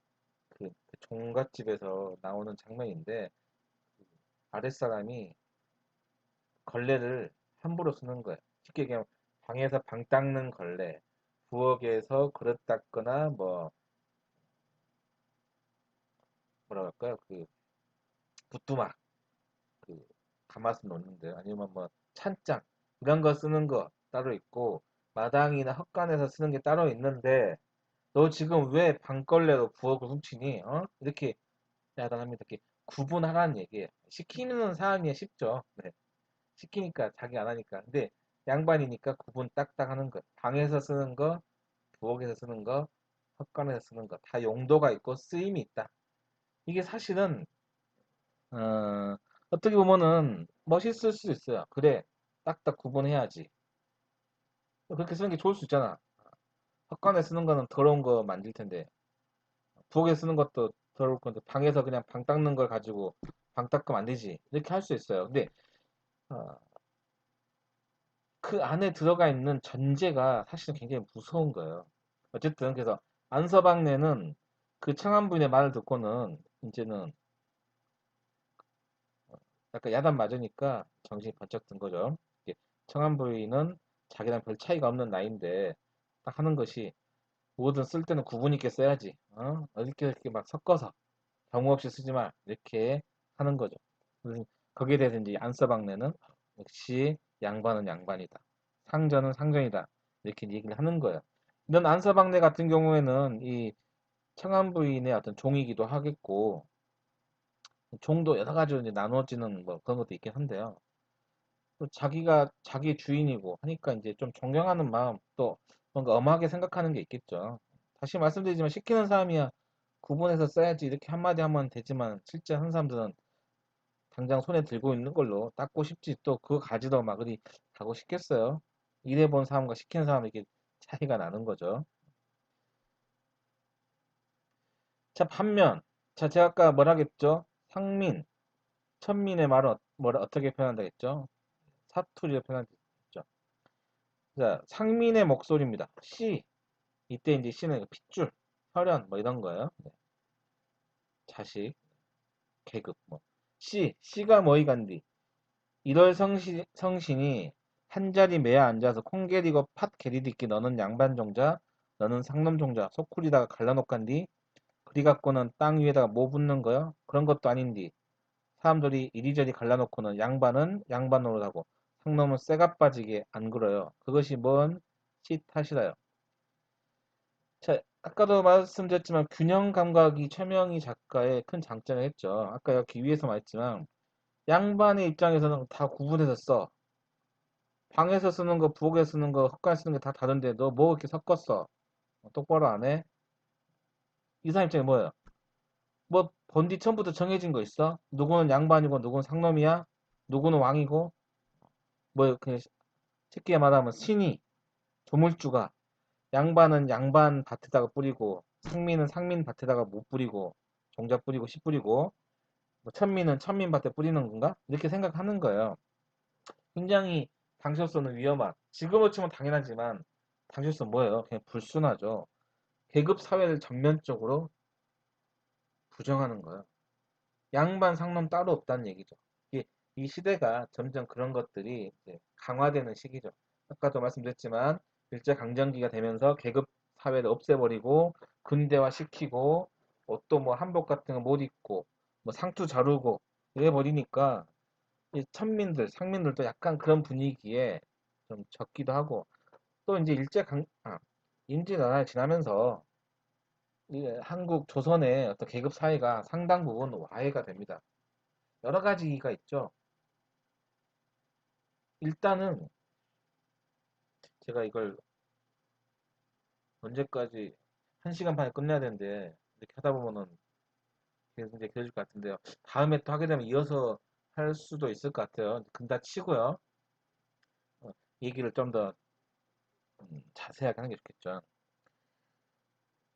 그 종갓집에서 나오는 장면인데, 아랫사람이 걸레를 함부로 쓰는 거예요. 쉽게 얘기하면 방에서 방 닦는 걸레, 부엌에서 그릇 닦거나 뭐 뭐라 할까요? 그 부뚜막, 그 가마솥 놓는데, 아니면 뭐 찬장 이런 거 쓰는 거 따로 있고, 마당이나 헛간에서 쓰는 게 따로 있는데 너 지금 왜 방걸레로 부엌을 훔치니? 이렇게 야단합니다. 이렇게 구분하라는 얘기예요. 시키는 사람이 쉽죠. 네. 시키니까 자기 안 하니까. 근데 양반이니까 구분 딱딱 하는 거. 방에서 쓰는 거, 부엌에서 쓰는 거, 헛간에서 쓰는 거. 다 용도가 있고 쓰임이 있다. 이게 사실은 어떻게 보면은 멋있을 수 있어요. 그래, 딱딱 구분해야지. 그렇게 쓰는 게 좋을 수 있잖아. 헛간에 쓰는 거는 더러운 거 만질 텐데, 부엌에 쓰는 것도 더러울 건데, 방에서 그냥 방 닦는 걸 가지고 방 닦으면 안 되지. 이렇게 할 수 있어요. 근데 어, 그 안에 들어가 있는 전제가 사실은 굉장히 무서운 거예요. 어쨌든 그래서 안서방네는 그 청안부인의 말을 듣고는 이제는 약간 야단 맞으니까 정신이 번쩍 든 거죠. 청안부인은 자기랑 별 차이가 없는 나이인데 딱 하는 것이, 뭐든 쓸 때는 구분 있게 써야지. 이렇게 막 섞어서 경우 없이 쓰지 마. 이렇게 하는 거죠. 그래서 거기에 대해서 이제 안서방네는 역시 양반은 양반이다. 상전은 상전이다. 이렇게 얘기를 하는 거예요. 이런 안서방네 같은 경우에는 이 청안부인의 어떤 종이기도 하겠고, 종도 여러 가지로 이제 나눠지는 뭐 그런 것도 있긴 한데요. 또 자기가 자기 주인이고 하니까 이제 좀 존경하는 마음, 또 뭔가 엄하게 생각하는 게 있겠죠. 다시 말씀드리지만 시키는 사람이야 구분해서 써야지 이렇게 한마디 하면 되지만, 실제 한 사람들은 당장 손에 들고 있는 걸로 닦고 싶지, 또 그거 가지러 막 그리 가고 싶겠어요. 일해본 사람과 시키는 사람 이렇게 차이가 나는 거죠. 자, 반면, 자, 제가 아까 뭐라 했죠? 상민, 천민의 말은 뭐라 어떻게 표현한다 했죠? 사투리로 표현한다 했죠. 자, 상민의 목소리입니다. 씨, 이때 이제 씨는 핏줄, 혈연 뭐 이런 거예요. 네. 자식, 계급 뭐. 씨가 뭐이 간디. 1월 성신이 한 자리 매어 앉아서 콩 게리고 팥 게리디끼 너는 양반 종자, 너는 상놈 종자, 소쿠리다가 갈라놓간디. 그리 갖고는 땅 위에다가 뭐 붙는 거요? 그런 것도 아닌디. 사람들이 이리저리 갈라놓고는 양반은 양반으로 하고 상놈은 쇠가 빠지게 안 그래요. 그것이 뭔 씨 탓이라요. 자, 아까도 말씀드렸지만 균형 감각이 최명희 작가의 큰 장점을 했죠. 아까 여기 위에서 말했지만 양반의 입장에서는 다 구분해서 써. 방에서 쓰는 거, 부엌에서 쓰는 거, 헛간 쓰는 게 다 다른데 너 뭐 이렇게 섞었어? 똑바로 안 해? 이 사람 입장이 뭐예요? 뭐 본디 처음부터 정해진 거 있어? 누구는 양반이고 누구는 상놈이야? 누구는 왕이고? 뭐 그냥 쉽게 말하면 신이 조물주가 양반은 양반 밭에다가 뿌리고 상민은 상민 밭에다가 못 뿌리고 종자 뿌리고 씨 뿌리고 뭐 천민은 천민 밭에 뿌리는 건가? 이렇게 생각하는 거예요. 굉장히 당시로서는 위험한 지금으로 치면 당연하지만 당시로서는 뭐예요? 그냥 불순하죠. 계급 사회를 전면적으로 부정하는 거예요. 양반 상놈 따로 없다는 얘기죠. 이 시대가 점점 그런 것들이 이제 강화되는 시기죠. 아까도 말씀드렸지만 일제강점기가 되면서 계급 사회를 없애버리고 근대화 시키고 옷도 뭐 한복 같은 거 못 입고 뭐 상투 자르고 이래 버리니까 이 천민들, 상민들도 약간 그런 분위기에 좀 젖기도 하고 또 이제 인제 나라에 지나면서 이 한국 조선의 어떤 계급 사회가 상당 부분 와해가 됩니다. 여러 가지가 있죠. 일단은 제가 이걸 언제까지 1시간 반에 끝내야 되는데 이렇게 하다 보면은 계속 이제 길어질 것 같은데요. 다음에 또 하게 되면 이어서 할 수도 있을 것 같아요. 근다 치고요. 어, 얘기를 좀 더 자세하게 하는 게 좋겠죠.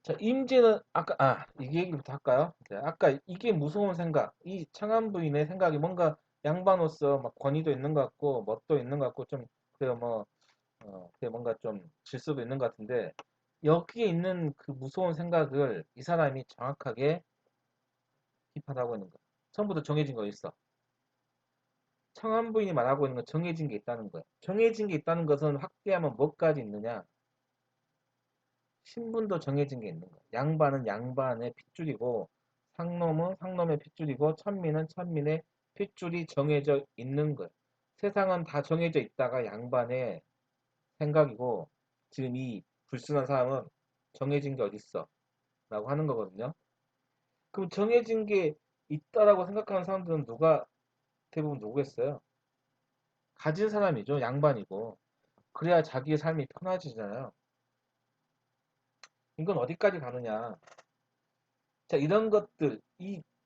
자, 임진은 아까 이 얘기부터 할까요? 네, 아까 이게 무서운 생각, 이 창안 부인의 생각이 뭔가 양반으로서 막 권위도 있는 것 같고 멋도 있는 것 같고 좀 그래요 뭐 그게 뭔가 좀 질서도 있는 것 같은데 여기에 있는 그 무서운 생각을 이 사람이 정확하게 비판하고 있는 거야. 처음부터 정해진 거 있어. 청안 부인이 말하고 있는 건 정해진 게 있다는 거야. 정해진 게 있다는 것은 확대하면 뭐까지 있느냐? 신분도 정해진 게 있는 거야. 양반은 양반의 핏줄이고 상놈은 상놈의 핏줄이고 천민은 천민의 핏줄이 정해져 있는 거야. 세상은 다 정해져 있다가 양반의 생각이고 지금 이 불순한 사람은 정해진 게 어딨어? 라고 하는 거거든요. 그럼 정해진 게 있다라고 생각하는 사람들은 대부분 누구겠어요? 가진 사람이죠. 양반이고. 그래야 자기의 삶이 편해지잖아요. 이건 어디까지 가느냐. 자, 이런 것들,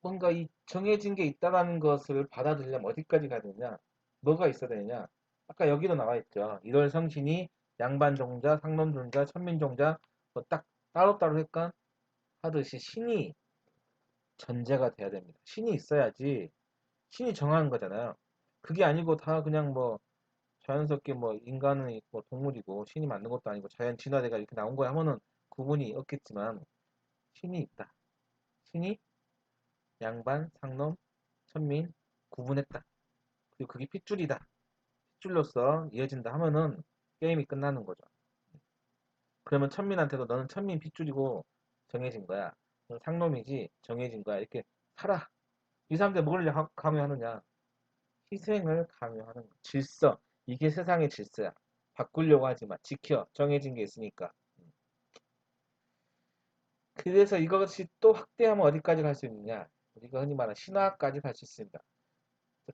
뭔가 이 정해진 게 있다라는 것을 받아들이려면 어디까지 가야 되느냐. 뭐가 있어야 되느냐. 아까 여기도 나와 있죠. 1월 성신이 양반종자, 상놈종자, 천민종자, 뭐 딱 따로따로 했건 하듯이 신이 전제가 돼야 됩니다. 신이 있어야지 신이 정하는 거잖아요. 그게 아니고 다 그냥 뭐 자연스럽게 뭐 인간은 뭐 동물이고 신이 만든 것도 아니고 자연 진화대가 이렇게 나온 거야 하면은 구분이 없겠지만 신이 있다. 신이 양반, 상놈, 천민 구분했다. 그리고 그게 핏줄이다. 핏줄로서 이어진다 하면은 게임이 끝나는 거죠. 그러면 천민한테도 너는 천민 핏줄이고 정해진 거야. 넌 상놈이지 정해진 거야. 이렇게 살아. 이 사람들 뭘 강요하느냐? 희생을 강요하는 거. 질서. 이게 세상의 질서야. 바꾸려고 하지 마. 지켜. 정해진 게 있으니까. 그래서 이것이 또 확대하면 어디까지 갈 수 있느냐? 우리가 흔히 말하는 신화까지 갈 수 있습니다.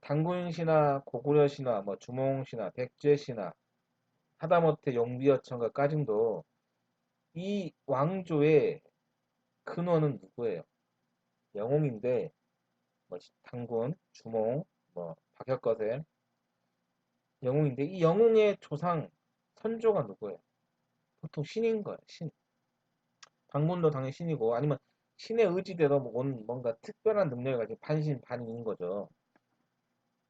단군 신화, 고구려 신화, 뭐 주몽 신화, 백제 신화, 하다못해 용비어천가 까짐도 이 왕조의 근원은 누구예요? 영웅인데 뭐 단군, 주몽, 뭐 박혁거세 영웅인데 이 영웅의 조상 선조가 누구예요? 보통 신인 거예요. 신. 단군도 당연히 신이고 아니면 신의 의지대로 온 뭔가 특별한 능력을 가진 반신반인인 거죠.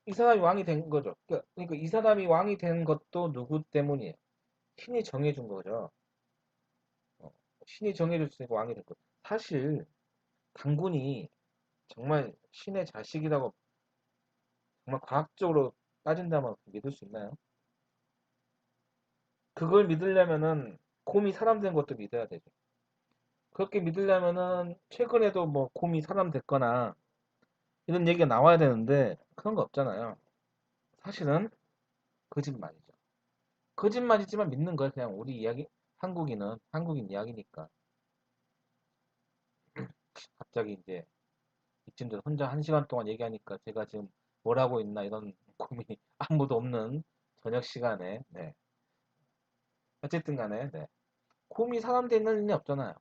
이 사람이 왕이 된 거죠. 그러니까 이 사람이 왕이 된 것도 누구 때문이에요? 신이 정해준 거죠. 어, 신이 정해줬으니까 왕이 된 거. 사실 당군이 정말 신의 자식이라고 정말 과학적으로 따진다면 믿을 수 있나요? 그걸 믿으려면은 곰이 사람 된 것도 믿어야 되죠. 그렇게 믿으려면은 최근에도 뭐 곰이 사람 됐거나 이런 얘기가 나와야 되는데 그런 거 없잖아요. 사실은 거짓말이죠. 거짓말이지만 믿는 거예요. 그냥 우리 이야기, 한국인 이야기니까. 갑자기 이제 이쯤 돼서 혼자 1시간 동안 얘기하니까 제가 지금 뭘 하고 있나 이런 고민이 아무도 없는 저녁 시간에, 네. 어쨌든 간에, 네. 곰이 사람 되는 일이 없잖아요.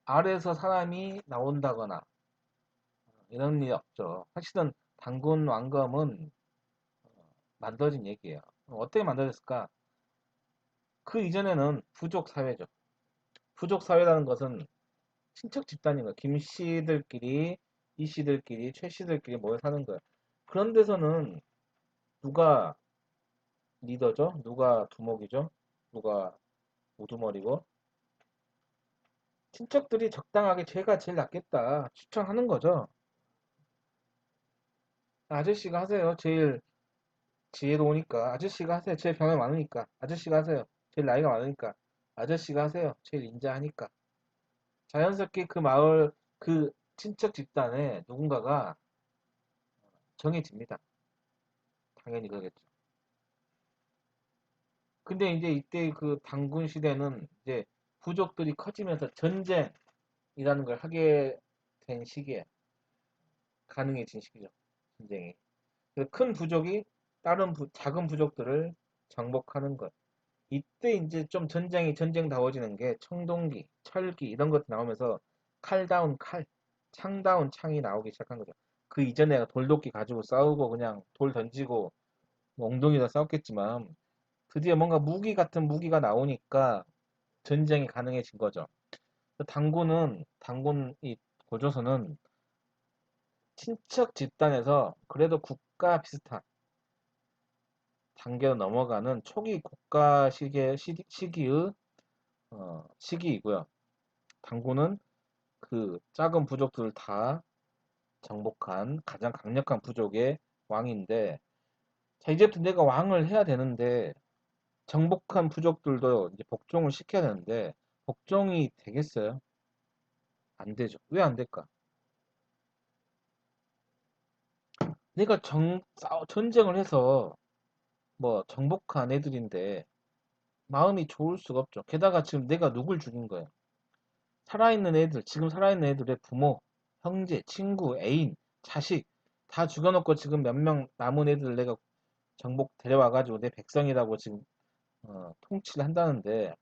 알에서 사람이 나온다거나 이런 일이 없죠. 사실은 단군 왕검은 만들어진 얘기예요. 어떻게 만들어졌을까? 그 이전에는 부족 사회죠. 부족 사회라는 것은 친척 집단인 거예요. 김 씨들끼리, 이 씨들끼리, 최 씨들끼리 모여 사는 거예요. 그런 데서는 누가 리더죠? 누가 두목이죠? 누가 우두머리고? 친척들이 적당하게 쟤가 제일 낫겠다 추천하는 거죠. 아저씨가 하세요. 제일 지혜로우니까. 아저씨가 하세요. 제일 경험이 많으니까. 아저씨가 하세요. 제일 나이가 많으니까. 아저씨가 하세요. 제일 인자하니까. 자연스럽게 그 마을, 그 친척 집단에 누군가가 정해집니다. 당연히 그러겠죠. 근데 이제 이때 그 단군 시대는 이제 부족들이 커지면서 전쟁이라는 걸 하게 된 시기에 가능해진 시기죠. 전쟁이. 그래서 큰 부족이 다른 작은 부족들을 정복하는 것. 이때 이제 좀 전쟁다워지는 게 청동기, 철기 이런 것도 나오면서 칼다운 칼, 창다운 창이 나오기 시작한 거죠. 그 이전에 돌도끼 가지고 싸우고 그냥 돌 던지고 뭐 엉덩이다 싸웠겠지만 드디어 뭔가 무기 같은 무기가 나오니까 전쟁이 가능해진 거죠. 단군 이 고조선은 친척 집단에서 그래도 국가 비슷한 단계로 넘어가는 초기 국가 시기의 시기이고요. 단군은 그 작은 부족들을 다 정복한 가장 강력한 부족의 왕인데, 자, 이제부터 내가 왕을 해야 되는데, 정복한 부족들도 이제 복종을 시켜야 되는데, 복종이 되겠어요? 안 되죠. 왜 안 될까? 내가 전쟁을 해서 뭐 정복한 애들인데 마음이 좋을 수가 없죠. 게다가 지금 내가 누굴 죽인 거예요? 살아있는 애들, 지금 살아있는 애들의 부모, 형제, 친구, 애인, 자식 다 죽여놓고 지금 몇 명 남은 애들 내가 정복 데려와가지고 내 백성이라고 지금 통치를 한다는데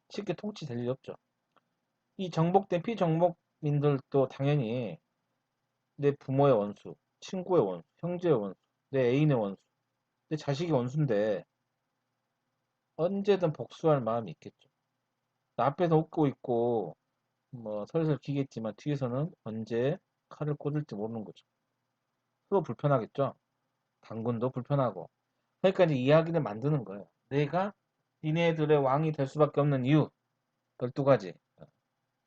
쉽게 통치될 일이 없죠. 이 정복된 피정복민들도 당연히 내 부모의 원수, 친구의 원수, 형제의 원수, 내 애인의 원수, 내 자식의 원수인데 언제든 복수할 마음이 있겠죠. 앞에서 웃고 있고 뭐 설설 기겠지만 뒤에서는 언제 칼을 꽂을지 모르는 거죠. 서로 불편하겠죠. 당군도 불편하고. 그러니까 이제 이야기를 만드는 거예요. 내가 니네들의 왕이 될 수밖에 없는 이유 12가지.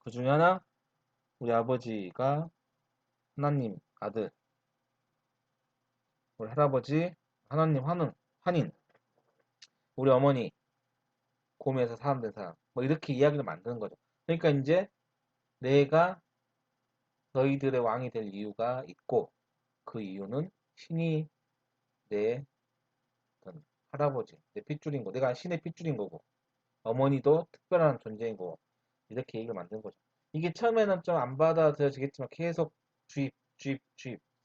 그 중에 하나 우리 아버지가 하나님 아들, 우리 할아버지 하나님 환인, 우리 어머니 곰에서 사람 된 사람. 뭐 이렇게 이야기를 만드는 거죠. 그러니까 이제 내가 너희들의 왕이 될 이유가 있고 그 이유는 신이 내 어떤 할아버지, 내 핏줄인 거, 내가 신의 핏줄인 거고 어머니도 특별한 존재인 거고 이렇게 얘기를 만든 거죠. 이게 처음에는 좀 안 받아들여지겠지만 계속 주입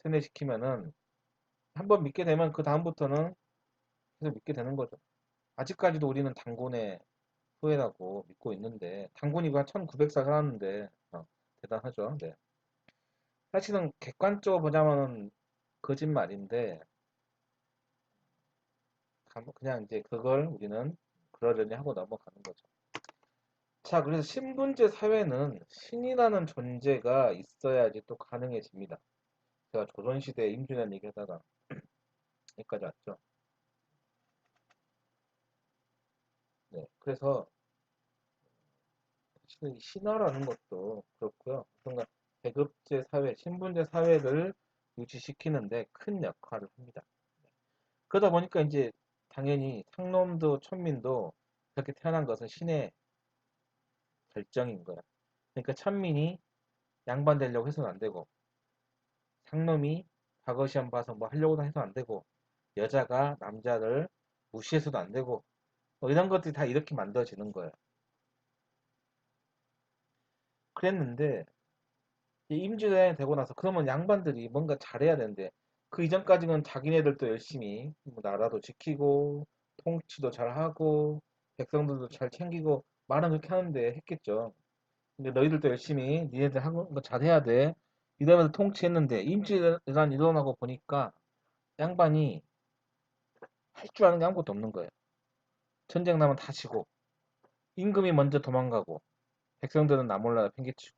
세뇌시키면은 한번 믿게 되면 그 다음부터는 계속 믿게 되는 거죠. 아직까지도 우리는 단군의 후예라고 믿고 있는데 단군이가 1900살 살았는데 대단하죠. 네. 사실은 객관적으로 보자면 거짓말인데 그냥 이제 그걸 우리는 그러려니 하고 넘어가는 거죠. 자, 그래서 신분제 사회는 신이라는 존재가 있어야지 또 가능해집니다. 제가 조선시대 임진왜란 얘기하다가 여기까지 왔죠. 네, 그래서 사실 이 신화라는 것도 그렇고요. 뭔가 계급제 사회, 신분제 사회를 유지시키는데 큰 역할을 합니다. 그러다 보니까 이제 당연히 상놈도 천민도 그렇게 태어난 것은 신의 결정인 거야. 그러니까 천민이 양반되려고 해서는 안 되고 상놈이 과거 시험 봐서 뭐 하려고 해서 안 되고 여자가 남자를 무시해서도 안 되고 뭐 이런 것들이 다 이렇게 만들어지는 거예요. 그랬는데 임진왜란이 되고 나서 그러면 양반들이 뭔가 잘해야 되는데 그 이전까지는 자기네들도 열심히 뭐 나라도 지키고 통치도 잘하고 백성들도 잘 챙기고 말은 그렇게 하는데 했겠죠. 근데 너희들도 열심히 니네들 하는 거 잘해야 돼. 이러면서 통치했는데 임진왜란 일어나고 보니까 양반이 할 줄 아는 게 아무것도 없는 거예요. 전쟁 나면 다 지고 임금이 먼저 도망가고 백성들은 나 몰라 팽개치고.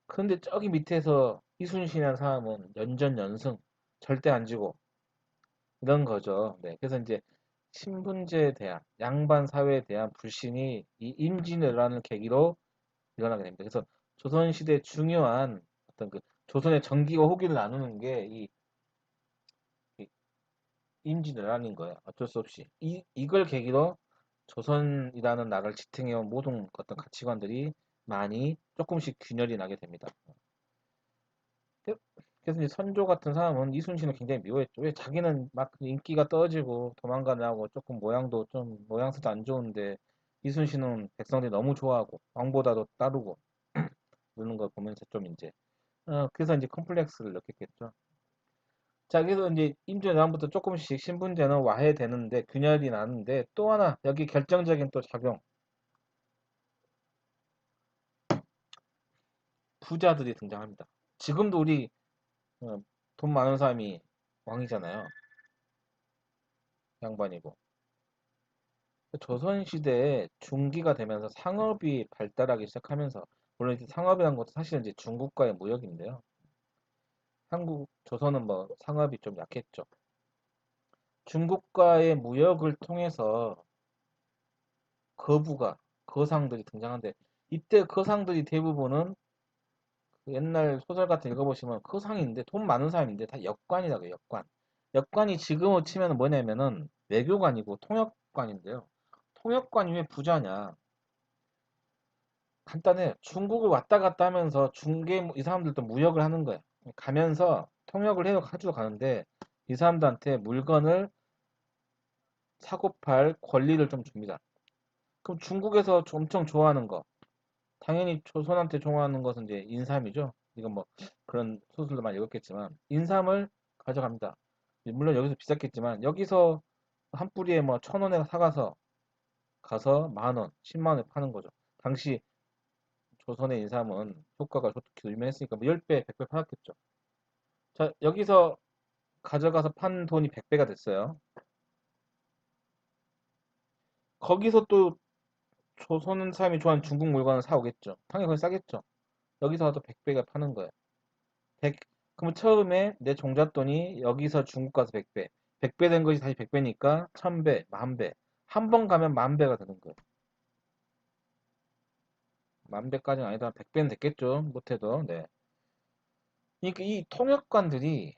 그런데 저기 밑에서 이순신이라는 사람은 연전연승 절대 안 지고 이런 거죠. 네, 그래서 이제 신분제에 대한 양반 사회에 대한 불신이 이 임진왜란을 계기로 일어나게 됩니다. 그래서 조선시대 중요한 어떤 그 조선의 정기와 후기를 나누는 게 이 임진왜란인 거예요. 어쩔 수 없이 이걸 계기로 조선이라는 나라를 지탱해온 모든 어떤 가치관들이 많이 조금씩 균열이 나게 됩니다. 그래서 이제 선조 같은 사람은 이순신을 굉장히 미워했죠. 왜 자기는 막 인기가 떨어지고 도망가냐고 조금 모양도 좀 모양새도 안 좋은데 이순신은 백성들이 너무 좋아하고 왕보다도 따르고 그러는 걸 보면서 좀 이제 그래서 이제 컴플렉스를 느꼈겠죠. 자, 그래서 이제 임진왜란부터 조금씩 신분제는 와해되는데 균열이 나는데 또 하나 여기 결정적인 또 작용 부자들이 등장합니다. 지금도 우리 어, 돈 많은 사람이 왕이잖아요. 양반이고. 조선시대에 중기가 되면서 상업이 발달하기 시작하면서 물론 이제 상업이라는 것도 사실은 이제 중국과의 무역인데요. 조선은 뭐 상업이 좀 약했죠. 중국과의 무역을 통해서 거부가 거상들이 등장하는데 이때 거상들이 대부분은 그 옛날 소설 같은 거 읽어보시면 거상인데 돈 많은 사람인데 다 역관이라고 해요. 역관. 역관이 지금으로 치면 뭐냐면은 외교관이고 통역관인데요. 통역관이 왜 부자냐? 간단해. 중국을 왔다 갔다 하면서 이 사람들도 무역을 하는 거야. 가면서 통역을 해서 가지고 가는데 이 사람들한테 물건을 사고 팔 권리를 좀 줍니다. 그럼 중국에서 엄청 좋아하는 거. 당연히 조선한테 좋아하는 것은 이제 인삼이죠. 이건 뭐 그런 소설도 많이 읽었겠지만 인삼을 가져갑니다. 물론 여기서 비쌌겠지만 여기서 한 뿌리에 뭐 1,000원에 사가서 가서 10,000원, 10만 원에 파는 거죠. 당시 조선의 인삼은 효과가 좋기도 유명했으니까 뭐 10배, 100배 팔았겠죠. 자, 여기서 가져가서 판 돈이 100배가 됐어요. 거기서 또 조선 사람이 좋아하는 중국 물건을 사오겠죠. 당연히 그건 싸겠죠. 여기서 또 100배가 파는 거예요. 100, 그럼 처음에 내 종잣돈이 여기서 중국 가서 100배. 100배 된 것이 다시 100배니까 1000배, 10,000배. 한 번 가면 10,000배가 되는 거예요. 10,000배까지는 아니다. 100배는 됐겠죠. 못해도. 네. 그러니까 이 통역관들이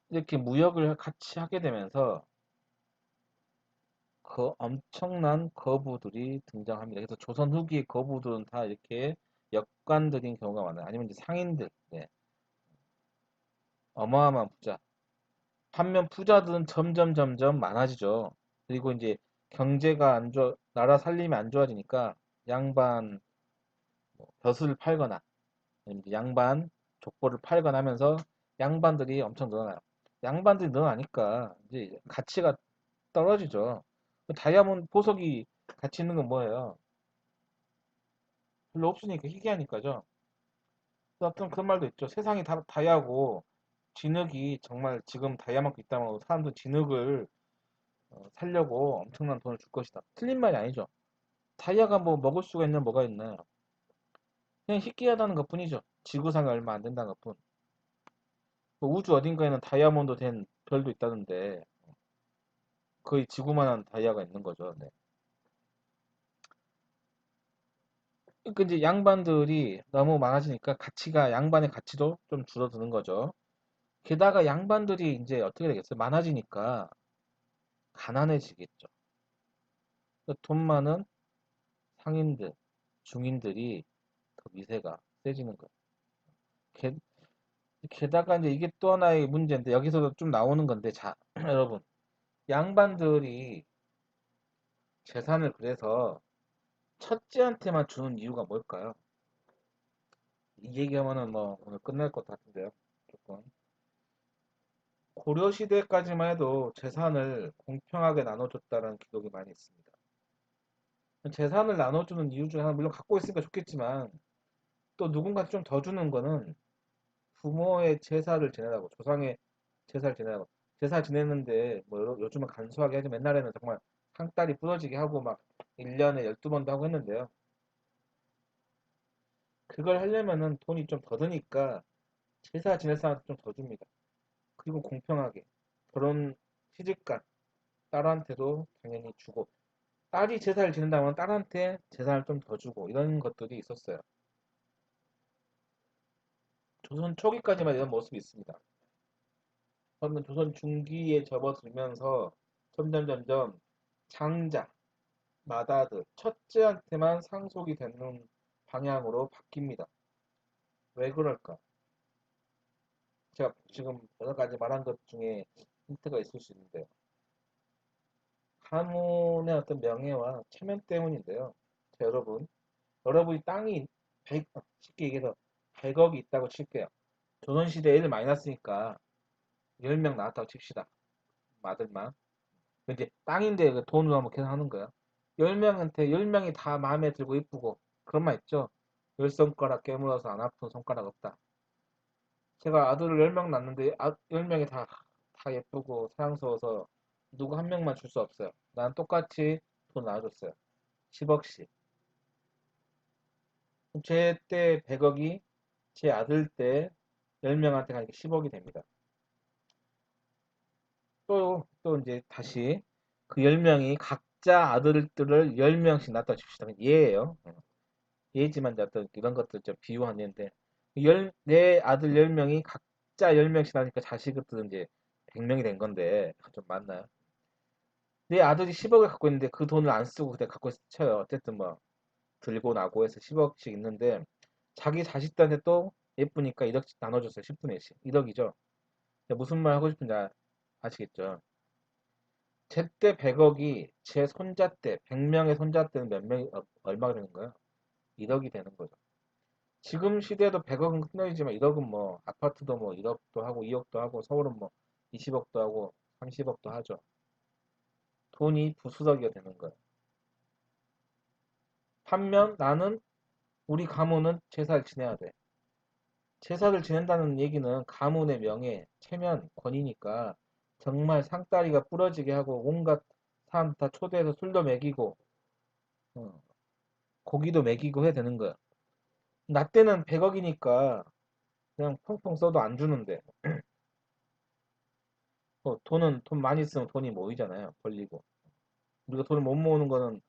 이렇게 무역을 같이 하게 되면서 그 엄청난 거부들이 등장합니다. 그래서 조선 후기 거부들은 다 이렇게 역관들인 경우가 많아요. 아니면 이제 상인들, 네. 어마어마한 부자. 반면 부자들은 점점 많아지죠. 그리고 이제 경제가 안 좋아, 나라 살림이 안 좋아지니까 양반 벼슬을 팔거나 아니면 이제 양반 족보를 팔거나 하면서 양반들이 엄청 늘어나요. 양반들이 늘어나니까 이제 가치가 떨어지죠. 다이아몬드 보석이 가치 있는 건 뭐예요? 별로 없으니까 희귀하니까죠. 어떤 그런 말도 있죠. 세상이 다 다이아고 진흙이 정말 지금 다이아만큼 있다면 사람들은 진흙을 살려고 엄청난 돈을 줄 것이다. 틀린 말이 아니죠. 다이아가 뭐 먹을 수가 있나 뭐가 있나요? 그냥 희귀하다는 것뿐이죠. 지구상에 얼마 안 된다는 것뿐. 뭐 우주 어딘가에는 다이아몬드 된 별도 있다는데 거의 지구만한 다이아가 있는 거죠. 네. 그러니까 이제 양반들이 너무 많아지니까 가치가 양반의 가치도 좀 줄어드는 거죠. 게다가 양반들이 이제 어떻게 되겠어요? 많아지니까 가난해지겠죠. 돈 많은 상인들, 중인들이 더 미세가 세지는 거예요. 게, 게다가 이제 이게 또 하나의 문제인데 여기서도 좀 나오는 건데 자, 여러분 양반들이 재산을 그래서 첫째한테만 주는 이유가 뭘까요? 이 얘기하면은 뭐 오늘 끝날 것 같은데요. 조금. 고려 시대까지만 해도 재산을 공평하게 나눠줬다는 기록이 많이 있습니다. 재산을 나눠주는 이유 중에 하나 물론 갖고 있으니까 좋겠지만 또 누군가 좀 더 주는 거는 부모의 제사를 지내라고 조상의 제사를 지내라고 제사 지내는데 뭐 요즘은 간소하게 하지만 옛날에는 정말 상다리 부러지게 하고 막 1년에 12번도 하고 했는데요. 그걸 하려면은 돈이 좀 더 드니까 제사 지낼 사람한테 좀 더 줍니다. 그리고 공평하게 결혼 시집간 딸한테도 당연히 주고 딸이 제사를 지낸다면 딸한테 제사를 좀 더 주고 이런 것들이 있었어요. 조선 초기까지만 이런 모습이 있습니다. 그러면 조선 중기에 접어들면서 점점 장자, 맏아들, 첫째한테만 상속이 되는 방향으로 바뀝니다. 왜 그럴까? 제가 지금 여러 가지 말한 것 중에 힌트가 있을 수 있는데요. 가문의 어떤 명예와 체면 때문인데요. 자, 여러분이 땅이 100, 쉽게 얘기해서 100억이 있다고 칠게요. 조선시대에 애를 많이 낳았으니까 10명 낳았다고 칩시다. 아들만. 이제 땅인데 그 돈으로 한번 계산하는 거야. 10명한테 10명이 다 마음에 들고 이쁘고 그런 말 있죠. 10손가락 깨물어서 안 아픈 손가락 없다. 제가 아들을 10명 낳는데 10명이 다 예쁘고 사랑스러워서 누구 한 명만 줄 수 없어요. 난 똑같이 돈 나눠줬어요. 10억씩. 제 때 100억이 제 아들 때 10명한테 가니까 10억이 됩니다. 또 이제 다시 그 10명이 각자 아들들을 10명씩 낳다 줍시다. 예예요. 예지만 이제 어떤 이런 것들 좀 비유한 예인데 내 아들 10명이 각자 10명씩 낳으니까 자식들은 이제 100명이 된 건데 좀 맞나요? 내 아들이 10억을 갖고 있는데 그 돈을 안 쓰고 그때 갖고 있어 쳐요. 어쨌든 뭐 들고 나고 해서 10억씩 있는데 자기 자식들한테 또 예쁘니까 1억씩 나눠줬어요. 10분의 1씩. 1억이죠. 무슨 말 하고 싶은지 아시겠죠? 제 때 100억이 제 손자 때 100명의 손자 때는 몇 명이 얼마가 되는 거예요? 1억이 되는 거죠. 지금 시대에도 100억은 큰 돈이지만 1억은 뭐 아파트도 뭐 1억도 하고 2억도 하고 서울은 뭐 20억도 하고 30억도 하죠. 돈이 부수덕이가 되는 거예요. 반면 나는 우리 가문은 제사를 지내야 돼. 제사를 지낸다는 얘기는 가문의 명예, 체면, 권위니까 정말 상다리가 부러지게 하고 온갖 사람 다 초대해서 술도 먹이고 어, 고기도 먹이고 해야 되는 거야. 나 때는 100억이니까 그냥 펑펑 써도 안 주는데 돈 많이 쓰면 돈이 모이잖아요. 벌리고. 우리가 돈을 못 모으는 거는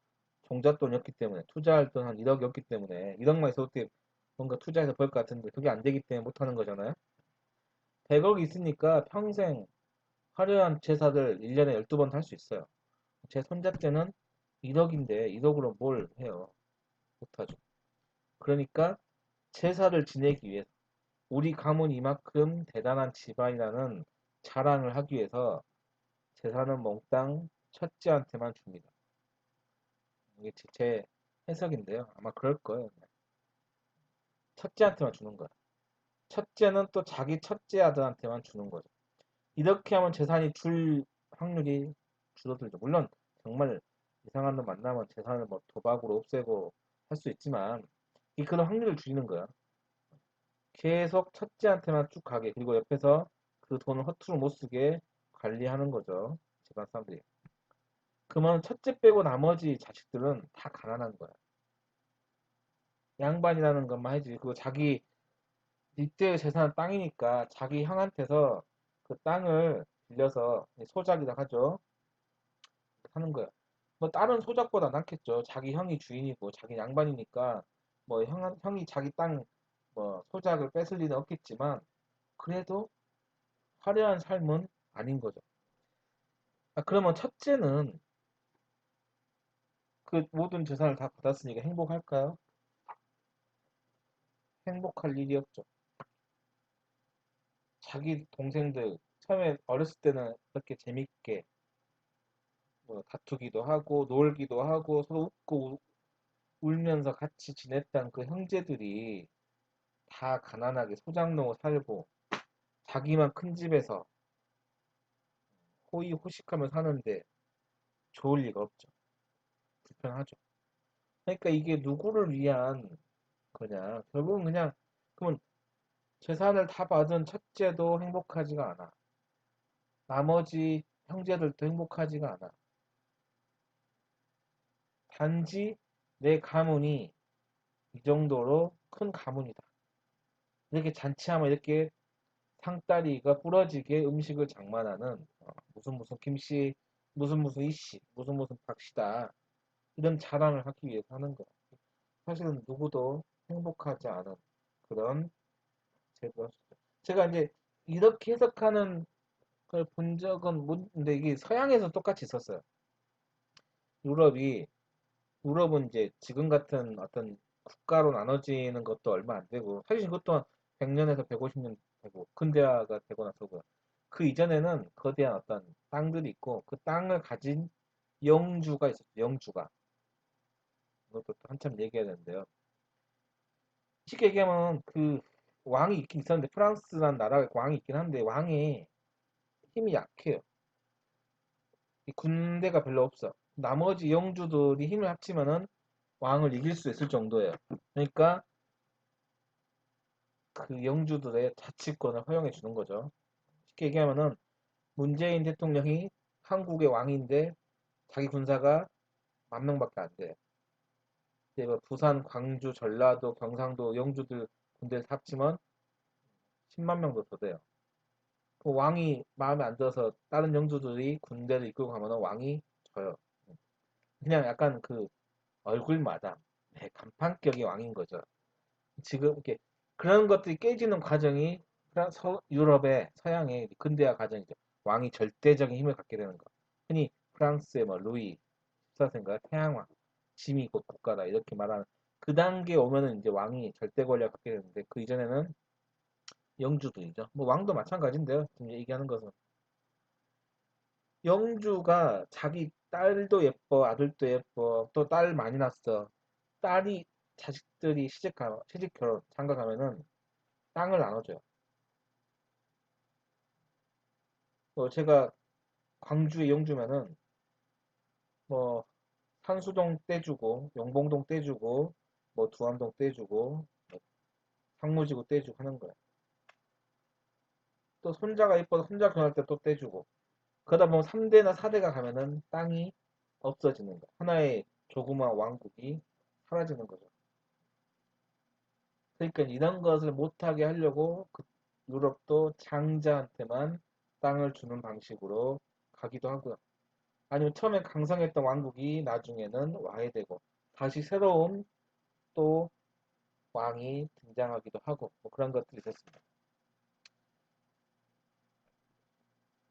종잣돈이었기 때문에 투자할 돈 한 1억이었기 때문에 1억만 있어도 어떻게 뭔가 투자해서 벌 것 같은데 그게 안 되기 때문에 못 하는 거잖아요. 100억이 있으니까 평생 화려한 제사를 1년에 12번 할 수 있어요. 제 손자 때는 1억인데 1억으로 뭘 해요? 못하죠. 그러니까 제사를 지내기 위해서 우리 가문이 이만큼 대단한 집안이라는 자랑을 하기 위해서 재산은 몽땅 첫째한테만 줍니다. 이게 제 해석인데요. 아마 그럴 거예요. 첫째한테만 주는 거야. 첫째는 또 자기 첫째 아들한테만 주는 거죠. 이렇게 하면 재산이 줄 확률이 줄어들죠. 물론 정말 이상한 놈 만나면 재산을 뭐 도박으로 없애고 할 수 있지만 이 그런 확률을 줄이는 거야. 계속 첫째한테만 쭉 가게 그리고 옆에서 그 돈을 허투루 못 쓰게 관리하는 거죠. 집안 사람들이. 그러면 첫째 빼고 나머지 자식들은 다 가난한 거야. 양반이라는 것만 해지. 그리고 자기 이때 재산은 땅이니까 자기 형한테서 그 땅을 빌려서 소작이라 하죠. 하는 거야. 뭐 다른 소작보다 낫겠죠. 자기 형이 주인이고 자기 양반이니까 뭐 형이 자기 땅 뭐 소작을 뺏을 리는 없겠지만 그래도 화려한 삶은 아닌 거죠. 아, 그러면 첫째는 그 모든 재산을 다 받았으니까 행복할까요? 행복할 일이 없죠. 자기 동생들 처음에 어렸을 때는 그렇게 재밌게 뭐 다투기도 하고 놀기도 하고 서로 웃고 울면서 같이 지냈던 그 형제들이 다 가난하게 소장농을 살고 자기만 큰 집에서 호의호식하며 사는데 좋을 리가 없죠. 불편하죠. 그러니까 이게 누구를 위한 거냐? 결국은 그냥 그러면 재산을 다 받은 첫째도 행복하지가 않아. 나머지 형제들도 행복하지가 않아. 단지 내 가문이 이 정도로 큰 가문이다. 이렇게 잔치하면 이렇게 상다리가 부러지게 음식을 장만하는 무슨 무슨 김씨, 무슨 무슨 이씨, 무슨 무슨 박씨다. 이런 자랑을 하기 위해서 하는 거야. 사실은 누구도 행복하지 않은 그런 제도였죠. 제가 이제 이렇게 해석하는 걸 본 적은 근데 이게 서양에서 똑같이 있었어요. 유럽이 유럽은 이제 지금 같은 어떤 국가로 나눠지는 것도 얼마 안 되고 사실 그것도 100년에서 150년 되고 근대화가 되고 나서고요. 그 이전에는 거대한 어떤 땅들이 있고 그 땅을 가진 영주가 있었죠. 영주가. 이것도 또 한참 얘기해야 되는데요. 쉽게 얘기하면 그 왕이 있긴 있었는데 프랑스라는 나라가 왕이 있긴 한데 왕의 힘이 약해요. 이 군대가 별로 없어. 나머지 영주들이 힘을 합치면은 왕을 이길 수 있을 정도예요. 그러니까 그 영주들의 자치권을 허용해 주는 거죠. 쉽게 얘기하면은 문재인 대통령이 한국의 왕인데 자기 군사가 10,000명밖에 안 돼. 이제 뭐 부산, 광주, 전라도, 경상도 영주들 군대를 합치면 10만 명도 더 돼요. 그 왕이 마음에 안 들어서 다른 영주들이 군대를 이끌고 가면 왕이 져요. 그냥 약간 그 얼굴마다 간판격의 왕인 거죠. 지금 이렇게 그런 것들이 깨지는 과정이 유럽의 서양의 근대화 과정이죠. 왕이 절대적인 힘을 갖게 되는 거. 흔히 프랑스의 뭐 루이 14세인가 태양왕, 짐이 곧 국가다 이렇게 말하는 그 단계에 오면은 이제 왕이 절대 권력을 갖게 되는데 그 이전에는 영주들이죠. 뭐 왕도 마찬가지인데요. 지금 얘기하는 것은 영주가 자기 딸도 예뻐, 아들도 예뻐, 또 딸 많이 낳았어. 딸이 자식들이 시집 결혼 장가 가면은 땅을 나눠줘요. 제가 광주에 영주면은 뭐 산수동 떼주고 영봉동 떼주고 뭐 두암동 떼주고 뭐 상무지구 떼주고 하는 거야. 또 손자가 예뻐서 손자 결혼할 때 또 떼주고 그러다 보면 3대나 4대가 가면은 땅이 없어지는 거야. 하나의 조그마한 왕국이 사라지는 거죠. 그러니까 이런 것을 못하게 하려고 그 유럽도 장자한테만 땅을 주는 방식으로 가기도 하고요. 아니면 처음에 강성했던 왕국이 나중에는 와해되고 다시 새로운 또 왕이 등장하기도 하고 뭐 그런 것들이 있었습니다.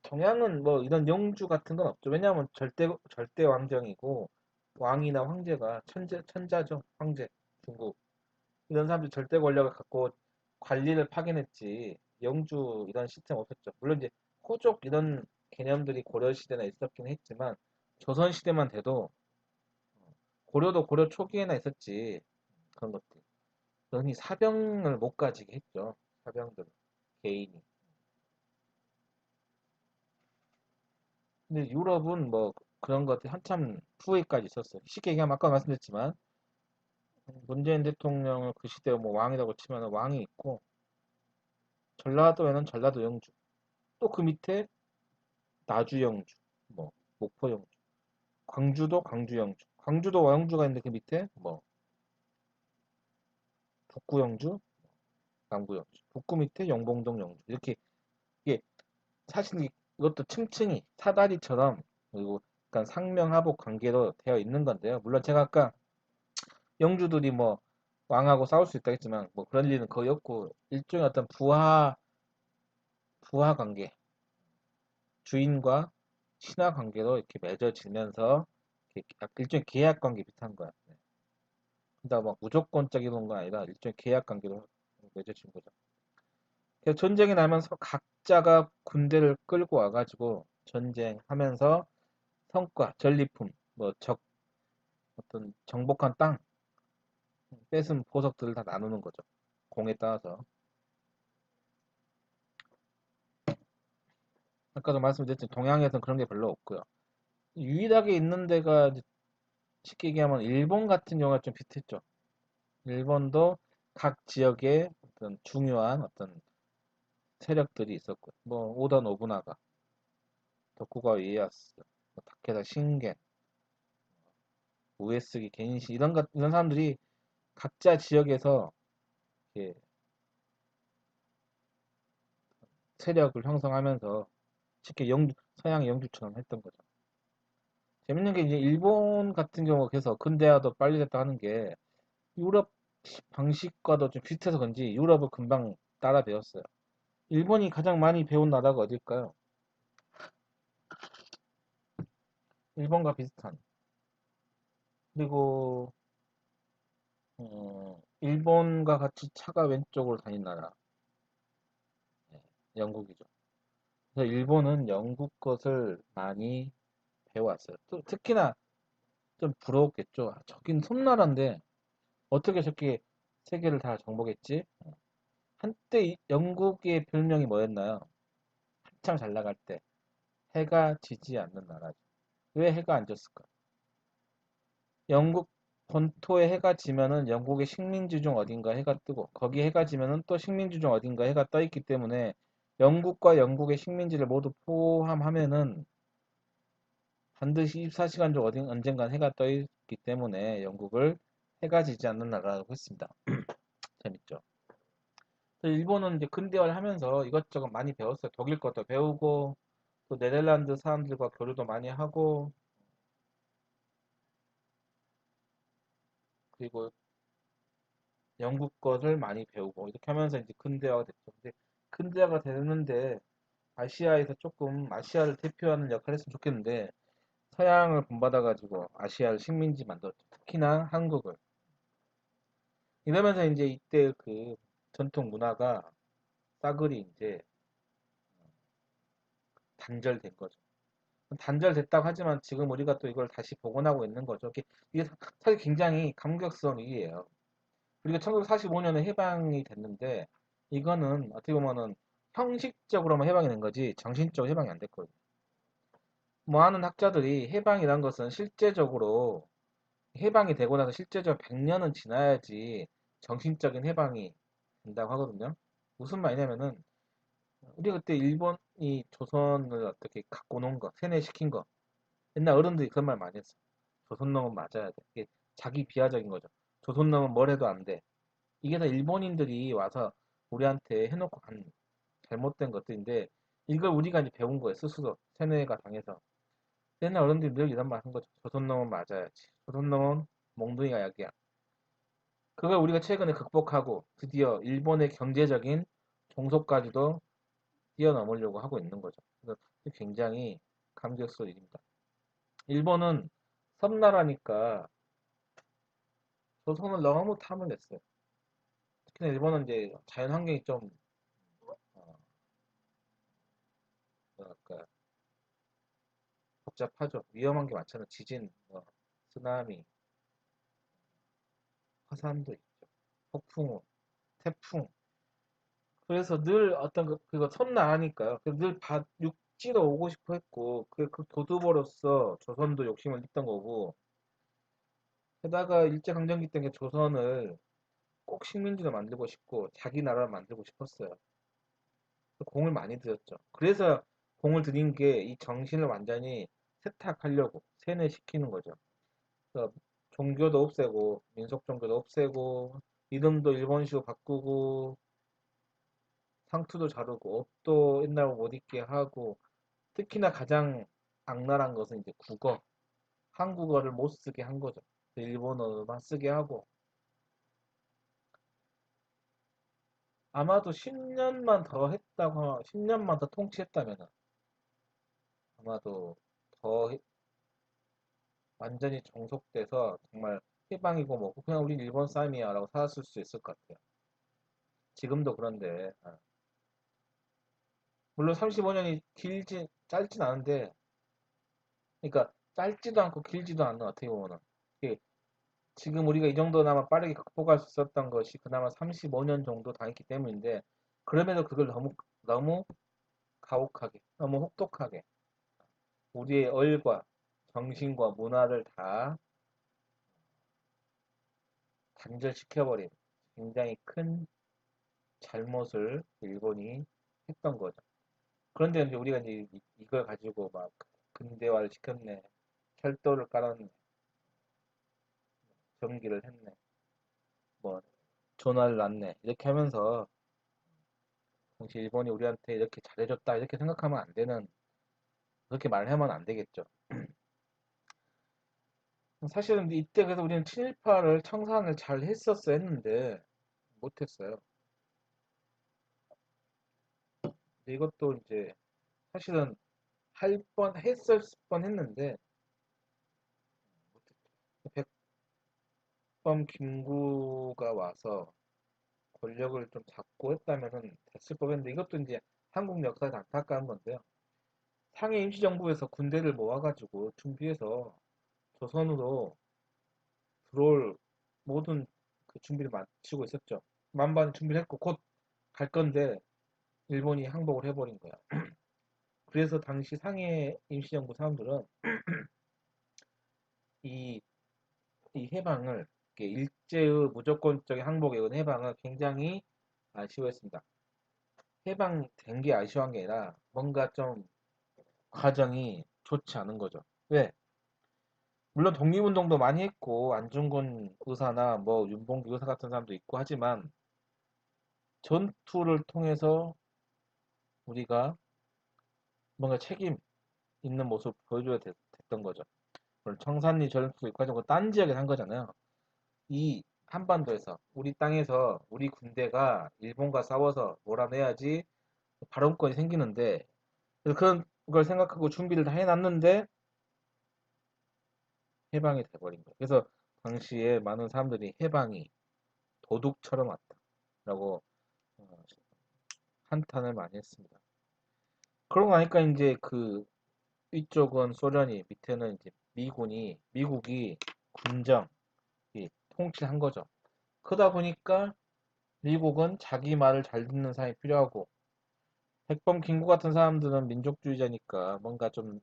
동양은 뭐 이런 영주 같은 건 없죠. 왜냐하면 절대 왕정이고 왕이나 황제가 천자죠. 황제 중국 이런 사람들이 절대 권력을 갖고 관리를 파견했지 영주 이런 시스템 없었죠. 물론 이제 호족 이런 개념들이 고려 시대나 있었긴 했지만 조선 시대만 돼도 고려도 고려 초기에나 있었지 그런 것들. 흔히 사병을 못 가지게 했죠. 사병들 개인이. 근데 유럽은 뭐 그런 것들이 한참 후에까지 있었어요. 쉽게 얘기하면 아까 말씀드렸지만 문재인 대통령을 그 시대 뭐 왕이라고 치면 왕이 있고 전라도에는 전라도 영주 또 그 밑에 나주 영주 뭐 목포 영주 광주도 광주 영주. 광주도 영주가 있는데 그 밑에 뭐 북구 영주, 남구 영주. 북구 밑에 영봉동 영주. 이렇게 이게 사실 이것도 층층이 사다리처럼 그리고 약간 상명하복 관계로 되어 있는 건데요. 물론 제가 아까 영주들이 뭐 왕하고 싸울 수 있다 했지만 뭐 그런 일은 거의 없고 일종의 어떤 부하 관계, 주인과 신하 관계로 이렇게 맺어지면서 이렇게 일종의 계약 관계 비슷한 거야. 네. 근데 막 무조건적인 건 아니라 일종의 계약 관계로 맺어진 거죠. 그래서 전쟁이 나면서 각자가 군대를 끌고 와가지고 전쟁하면서 성과, 전리품, 뭐 어떤 정복한 땅, 뺏은 보석들을 다 나누는 거죠. 공에 따라서. 아까도 말씀드렸지만 동양에서는 그런 게 별로 없고요. 유일하게 있는 데가 쉽게 얘기하면 일본 같은 경우가 좀 비슷했죠. 일본도 각 지역에 어떤 중요한 어떤 세력들이 있었고요. 뭐 오다 노부나가, 도쿠가와 이에야스, 뭐 타케다 신겐, 우에스기 겐시 이런 사람들이 각자 지역에서 이렇게 세력을 형성하면서 쉽게 서양 영주처럼 했던 거죠. 재밌는 게 이제 일본 같은 경우 그래서 근대화도 빨리 됐다 하는 게 유럽 방식과도 좀 비슷해서 그런지 유럽을 금방 따라 배웠어요. 일본이 가장 많이 배운 나라가 어딜까요? 일본과 비슷한. 그리고 일본과 같이 차가 왼쪽으로 다닌 나라. 네, 영국이죠. 그래서 일본은 영국 것을 많이 배워왔어요. 또 특히나 좀 부러웠겠죠. 아, 저긴 섬나라인데 어떻게 저렇게 세계를 다 정복했지? 한때 영국의 별명이 뭐였나요? 한참 잘 나갈 때 해가 지지 않는 나라죠. 왜 해가 안 졌을까? 영국 본토에 해가 지면은 영국의 식민지 중 어딘가 해가 뜨고 거기 해가 지면은 또 식민지 중 어딘가 해가 떠 있기 때문에 영국과 영국의 식민지를 모두 포함하면은 반드시 24시간 중 언젠간 해가 떠 있기 때문에 영국을 해가 지지 않는 나라라고 했습니다. 재밌죠? 일본은 이제 근대화를 하면서 이것저것 많이 배웠어요. 독일 것도 배우고 또 네덜란드 사람들과 교류도 많이 하고 그리고 영국 것을 많이 배우고 이렇게 하면서 이제 근대화가 됐죠. 근데 근대화가 되는데 아시아에서 조금 아시아를 대표하는 역할을 했으면 좋겠는데 서양을 본받아가지고 아시아를 식민지 만들었죠. 특히나 한국을. 이러면서 이제 이때 그 전통 문화가 싸그리 이제 단절된 거죠. 단절됐다고 하지만 지금 우리가 또 이걸 다시 복원하고 있는 거죠. 이게 사실 굉장히 감격스러운 일이에요. 우리가 1945년에 해방이 됐는데 이거는 어떻게 보면은 형식적으로만 해방이 된 거지 정신적으로 해방이 안 됐거든요. 많은 학자들이 해방이란 것은 실제적으로 해방이 되고 나서 실제적으로 100년은 지나야지 정신적인 해방이 된다고 하거든요. 무슨 말이냐면은 우리가 그때 일본이 조선을 어떻게 갖고 놓은 거, 세뇌시킨 거 옛날 어른들이 그런 말 많이 했어. 조선놈은 맞아야 돼. 이게 자기 비하적인 거죠. 조선놈은 뭘 해도 안 돼. 이게 다 일본인들이 와서 우리한테 해놓고 간 잘못된 것들인데 이걸 우리가 이제 배운 거예요. 스스로 세뇌가 당해서. 옛날 어른들이 늘 이런 말 한 거죠. 조선놈은 맞아야지. 조선놈은 몽둥이가 약이야. 그걸 우리가 최근에 극복하고 드디어 일본의 경제적인 종속까지도 뛰어넘으려고 하고 있는 거죠. 그래서 굉장히 감격스러운 일입니다. 일본은 섬나라니까 조선을 너무 탐을 냈어요. 특히나 일본은 이제 자연 환경이 좀 어, 뭐랄까 복잡하죠. 위험한 게 많잖아요. 지진, 뭐, 쓰나미, 화산도 있죠. 폭풍우, 태풍. 그래서 늘 어떤 그거 섬나라니까요. 그래서 늘 육지로 오고 싶어 했고 그 교두보로서 조선도 욕심을 냈던 거고 게다가 일제강점기 때 조선을 꼭 식민지로 만들고 싶고 자기 나라를 만들고 싶었어요. 공을 많이 들였죠. 그래서 공을 들인 게 이 정신을 완전히 세탁하려고 세뇌시키는 거죠. 그래서 종교도 없애고 민속 종교도 없애고 이름도 일본식으로 바꾸고 상투도 자르고 옷도 옛날 못 입게 하고 특히나 가장 악랄한 것은 이제 국어 한국어를 못 쓰게 한 거죠. 일본어만 쓰게 하고 아마도 10년만 더 했다고 10년만 더 통치했다면 아마도 더 완전히 종속돼서 정말 해방이고 뭐고 그냥 우린 일본 사람이야 라고 살았을 수 있을 것 같아요. 지금도 그런데 물론 35년이 길지 짧진 않은데 그러니까 짧지도 않고 길지도 않는 어떻게 보면은 이게 지금 우리가 이 정도나마 빠르게 극복할 수 있었던 것이 그나마 35년 정도 당했기 때문인데 그럼에도 그걸 너무 가혹하게 너무 혹독하게 우리의 얼과 정신과 문화를 다 단절시켜버린 굉장히 큰 잘못을 일본이 했던 거죠. 그런데 이제 우리가 이제 이걸 가지고 막 근대화를 시켰네, 철도를 깔았네, 전기를 했네, 뭐 전화를 놨네 이렇게 하면서 당시 일본이 우리한테 이렇게 잘해줬다 이렇게 생각하면 안 되는 그렇게 말하면 안 되겠죠. 사실은 이때 그래서 우리는 친일파를 청산을 잘 했었어야 했는데 못했어요. 근데 이것도 이제 사실은 할 뻔 했을 뻔 했는데 못했죠. 백범 김구가 와서 권력을 좀 잡고 했다면은 됐을 법했는데 이것도 이제 한국 역사에서 안타까운 건데요. 상해 임시정부에서 군대를 모아가지고 준비해서 조선으로 들어올 모든 그 준비를 마치고 있었죠. 만반의 준비를 했고 곧 갈 건데 일본이 항복을 해버린 거야. 그래서 당시 상해 임시정부 사람들은 이, 이 해방을 일제의 무조건적인 항복에 의한 해방을 굉장히 아쉬워했습니다. 해방된 게 아쉬운 게 아니라 뭔가 좀 과정이 좋지 않은 거죠. 왜? 물론 독립운동도 많이 했고 안중근 의사나 뭐 윤봉길 의사 같은 사람도 있고 하지만 전투를 통해서 우리가 뭔가 책임 있는 모습을 보여줘야 됐던 거죠. 물론 청산리 전투도 있고 하지만 딴 지역에서 한 거잖아요. 이 한반도에서 우리 땅에서 우리 군대가 일본과 싸워서 몰아내야지 발언권이 생기는데 그래서 그런 걸 생각하고 준비를 다 해놨는데 해방이 돼버린 거예요. 그래서 당시에 많은 사람들이 해방이 도둑처럼 왔다라고 한탄을 많이 했습니다. 그러고 나니까 이제 그 위쪽은 소련이 밑에는 이제 미국이 군정 통치를 한 거죠. 그러다 보니까 미국은 자기 말을 잘 듣는 사람이 필요하고 백범 김구 같은 사람들은 민족주의자니까 뭔가 좀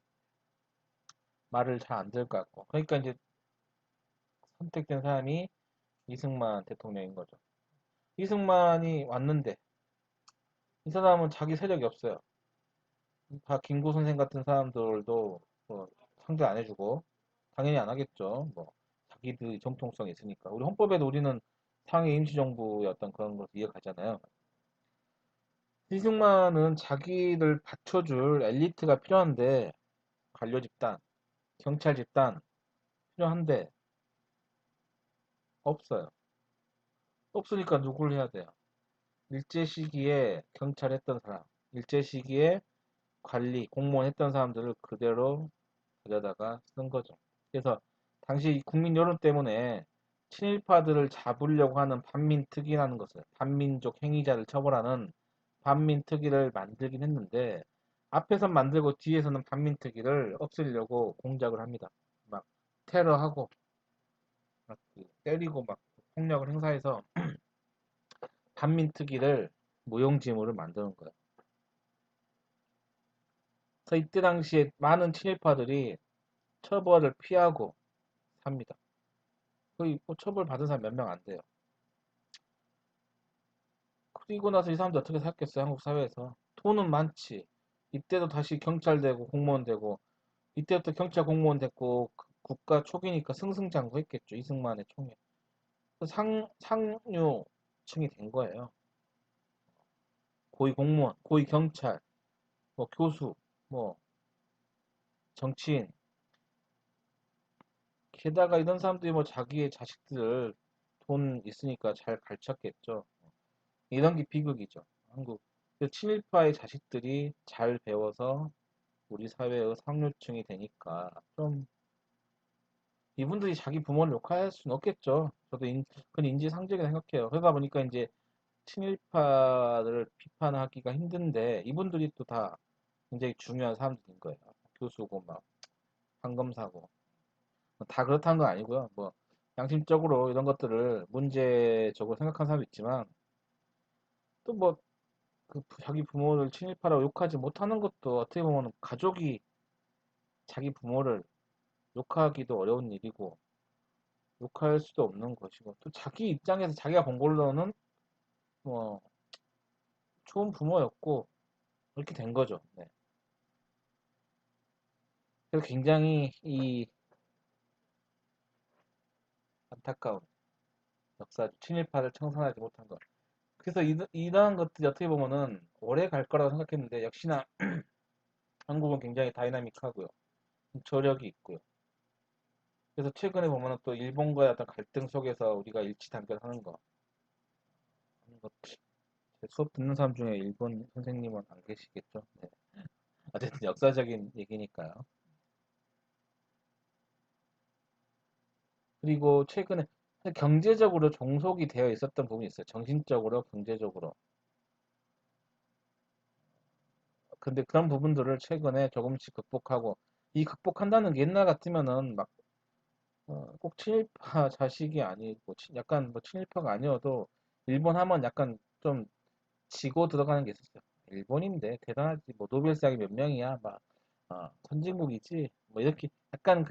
말을 잘 안 들을 것 같고 그러니까 이제 선택된 사람이 이승만 대통령인 거죠. 이승만이 왔는데 이 사람은 자기 세력이 없어요. 다 김구 선생 같은 사람들도 뭐 상대 안 해주고 당연히 안 하겠죠. 뭐 자기들 정통성이 있으니까 우리 헌법에도 우리는 상해 임시정부였던 그런 것을 이어가잖아요. 이승만은 자기를 받쳐줄 엘리트가 필요한데 관료 집단, 경찰 집단 필요한데 없어요. 없으니까 누굴 해야 돼요? 일제 시기에 경찰 했던 사람, 일제 시기에 관리, 공무원 했던 사람들을 그대로 가져다가 쓴 거죠. 그래서 당시 국민 여론 때문에 친일파들을 잡으려고 하는 반민특위라는 것을 반민족 행위자를 처벌하는 반민특위를 만들긴 했는데 앞에선 만들고 뒤에서는 반민특위를 없애려고 공작을 합니다. 막 테러하고 막 때리고 막 폭력을 행사해서 반민특위를 무용지물을 만드는 거예요. 그래서 이때 당시에 많은 친일파들이 처벌을 피하고 삽니다. 거의 뭐 처벌 받은 사람 몇 명 안 돼요. 그리고 나서 이 사람들 어떻게 살겠어요? 한국 사회에서. 돈은 많지. 이때도 다시 경찰 되고 공무원 되고 이때부터 경찰 공무원 됐고 국가 초기니까 승승장구했겠죠. 이승만의 총에. 상류층이 된 거예요. 고위 공무원, 고위 경찰, 뭐 교수, 뭐 정치인. 게다가 이런 사람들이 뭐 자기의 자식들을 돈 있으니까 잘 가르쳤겠죠. 이런 게 비극이죠. 한국. 친일파의 자식들이 잘 배워서 우리 사회의 상류층이 되니까 좀 이분들이 자기 부모를 욕할 수는 없겠죠. 저도 그건 인지상정이라 생각해요. 그러다 보니까 이제 친일파를 비판하기가 힘든데 이분들이 또 다 굉장히 중요한 사람들인 거예요. 교수고 막 판검사고 다 그렇다는 건 아니고요. 뭐 양심적으로 이런 것들을 문제적으로 생각하는 사람도 있지만 또 뭐 그 자기 부모를 친일파라고 욕하지 못하는 것도 어떻게 보면 가족이 자기 부모를 욕하기도 어려운 일이고 욕할 수도 없는 것이고 또 자기 입장에서 자기가 본 걸로는 뭐 좋은 부모였고 그렇게 된 거죠. 네. 그래서 굉장히 이 안타까운 역사 친일파를 청산하지 못한 것. 그래서 이러한 것들이 어떻게 보면은 오래 갈 거라고 생각했는데 역시나 한국은 굉장히 다이나믹하고요. 저력이 있고요. 그래서 최근에 보면은 또 일본과의 어떤 갈등 속에서 우리가 일치단결하는 거. 하는 것. 제 수업 듣는 사람 중에 일본 선생님은 안 계시겠죠? 네. 어쨌든 역사적인 얘기니까요. 그리고 최근에 경제적으로 종속이 되어 있었던 부분이 있어요. 정신적으로, 경제적으로. 근데 그런 부분들을 최근에 조금씩 극복하고, 이 극복한다는 게 옛날 같으면은 막, 꼭 친일파 자식이 아니고, 약간 뭐 친일파가 아니어도, 일본 하면 약간 좀 지고 들어가는 게 있었어요. 일본인데 대단하지. 뭐 노벨상이 몇 명이야. 막, 선진국이지. 뭐 이렇게 약간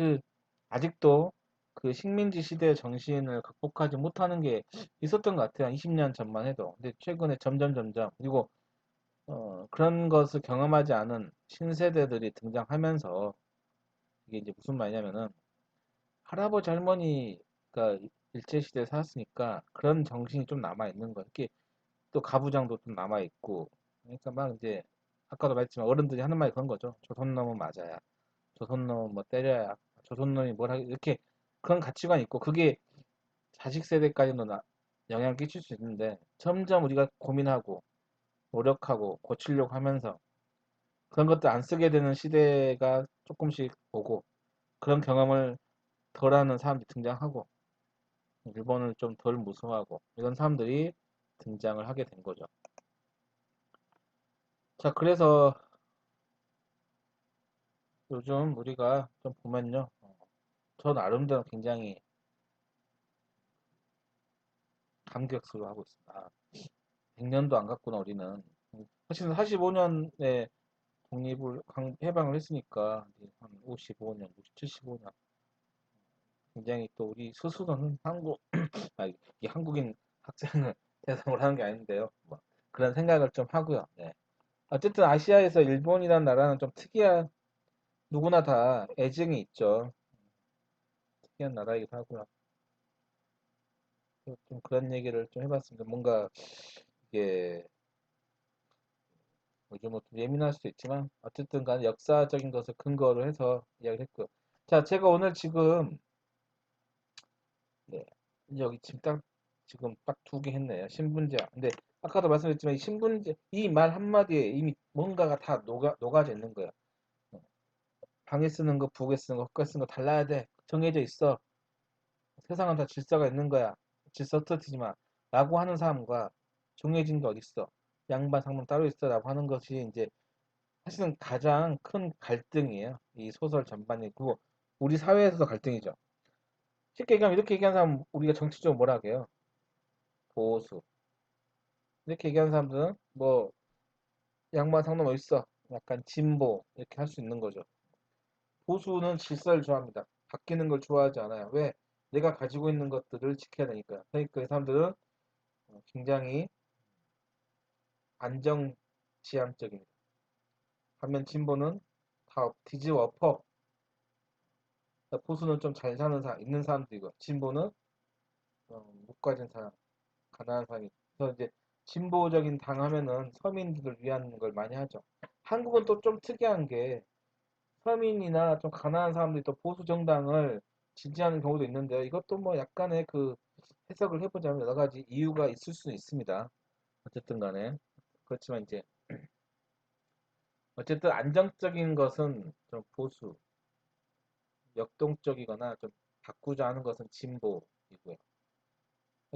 아직도 그 식민지 시대의 정신을 극복하지 못하는 게 있었던 것 같아요. 한 20년 전만 해도. 근데 최근에 점점 점점 그리고 그런 것을 경험하지 않은 신세대들이 등장하면서 이게 이제 무슨 말이냐면은 할아버지 할머니가 일제시대에 살았으니까 그런 정신이 좀 남아있는 거예요. 이렇게 또 가부장도 좀 남아있고 그러니까 막 이제 아까도 말했지만 어른들이 하는 말이 그런 거죠. 조선놈은 맞아야. 조선놈은 뭐 때려야. 조선놈이 뭘 하기 이렇게 그런 가치관이 있고 그게 자식 세대까지도 영향을 끼칠 수 있는데 점점 우리가 고민하고 노력하고 고치려고 하면서 그런 것들 안 쓰게 되는 시대가 조금씩 오고 그런 경험을 덜하는 사람들이 등장하고 일본을 좀 덜 무서워하고 이런 사람들이 등장을 하게 된 거죠. 자, 그래서 요즘 우리가 좀 보면요. 저 나름대로 굉장히 감격스러워하고 있습니다. 100년도 안 갔구나 우리는. 사실은 45년에 해방을 했으니까 한 55년, 75년 굉장히 또 우리 스스로는 이 한국인 학생을 대상으로 하는 게 아닌데요. 뭐 그런 생각을 좀 하고요. 네. 어쨌든 아시아에서 일본이라는 나라는 좀 누구나 다 애증이 있죠. 특이한 나라이기도 하고요. 좀 그런 얘기를 좀 해봤습니다. 뭔가 이게 요즘은 좀 예민할 수도 있지만 어쨌든 간에 역사적인 것을 근거로 해서 이야기를 했고요. 자, 제가 오늘 지금 네, 여기 지금 딱 두 개 했네요. 신분제와. 근데 아까도 말씀드렸지만 이 신분제 이 말 한마디에 이미 뭔가가 다 녹아져 있는 거예요. 어, 방에 쓰는 거, 부엌에 쓰는 거, 헛간에 쓰는 거 달라야 돼. 정해져 있어. 세상은 다 질서가 있는 거야. 질서 떨어지지 마. 라고 하는 사람과 정해진 게 어딨어. 양반 상문 따로 있어라고 하는 것이 이제 사실은 가장 큰 갈등이에요. 이 소설 전반이. 그리고 우리 사회에서도 갈등이죠. 쉽게 얘기하면 이렇게 얘기하는 사람 우리가 정치적으로 뭐라 해요? 보수. 이렇게 얘기하는 사람들은 뭐 양반 상놈 어딨어? 약간 진보 이렇게 할 수 있는 거죠. 보수는 질서를 좋아합니다. 바뀌는 걸 좋아하지 않아요. 왜? 내가 가지고 있는 것들을 지켜야 되니까요. 그러니까 이 사람들은 굉장히 안정지향적입니다. 반면 진보는 다 뒤집어 엎어. 보수는 좀 잘 사는 사람, 있는 사람들이고, 진보는 못 가진 사람, 가난한 사람이. 그래서 이제 진보적인 당 하면은 서민들을 위한 걸 많이 하죠. 한국은 또 좀 특이한 게 서민이나 좀 가난한 사람들이 또 보수 정당을 지지하는 경우도 있는데요. 이것도 뭐 약간의 그 해석을 해보자면 여러 가지 이유가 있을 수 있습니다. 어쨌든 간에. 그렇지만 이제 어쨌든 안정적인 것은 좀 보수, 역동적이거나 좀 바꾸자 하는 것은 진보이고요.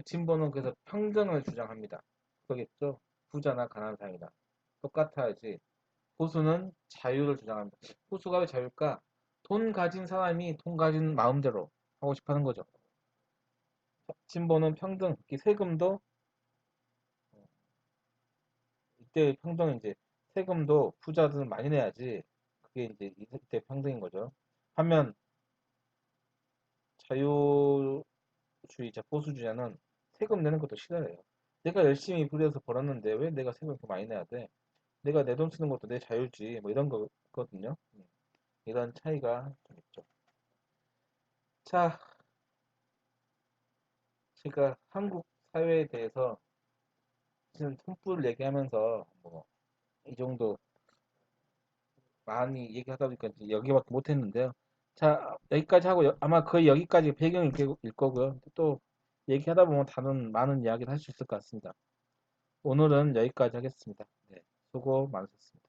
진보는 그래서 평등을 주장합니다. 그거겠죠? 부자나 가난한 사람이다. 똑같아야지. 보수는 자유를 주장합니다. 보수가 왜 자유일까? 돈 가진 사람이 돈 가진 마음대로 하고 싶어 하는 거죠. 진보는 평등, 특히 세금도 이때 평등은 이제 세금도 부자들은 많이 내야지. 그게 이제 이때 평등인 거죠. 반면 자유주의자, 보수주의자는 세금 내는 것도 싫어해요. 내가 열심히 부려서 벌었는데 왜 내가 세금 이렇게 많이 내야 돼? 내가 내 돈 쓰는 것도 내 자유지. 뭐 이런 거거든요. 이런 차이가 좀 있죠. 자, 제가 한국 사회에 대해서 지금 톤프를 얘기하면서 뭐 이 정도 많이 얘기하다 보니까 이제 여기밖에 못했는데요. 자, 여기까지 하고 아마 거의 여기까지 배경일 거고요. 또 얘기하다 보면 다른 많은 이야기를 할 수 있을 것 같습니다. 오늘은 여기까지 하겠습니다. 네, 수고 많으셨습니다.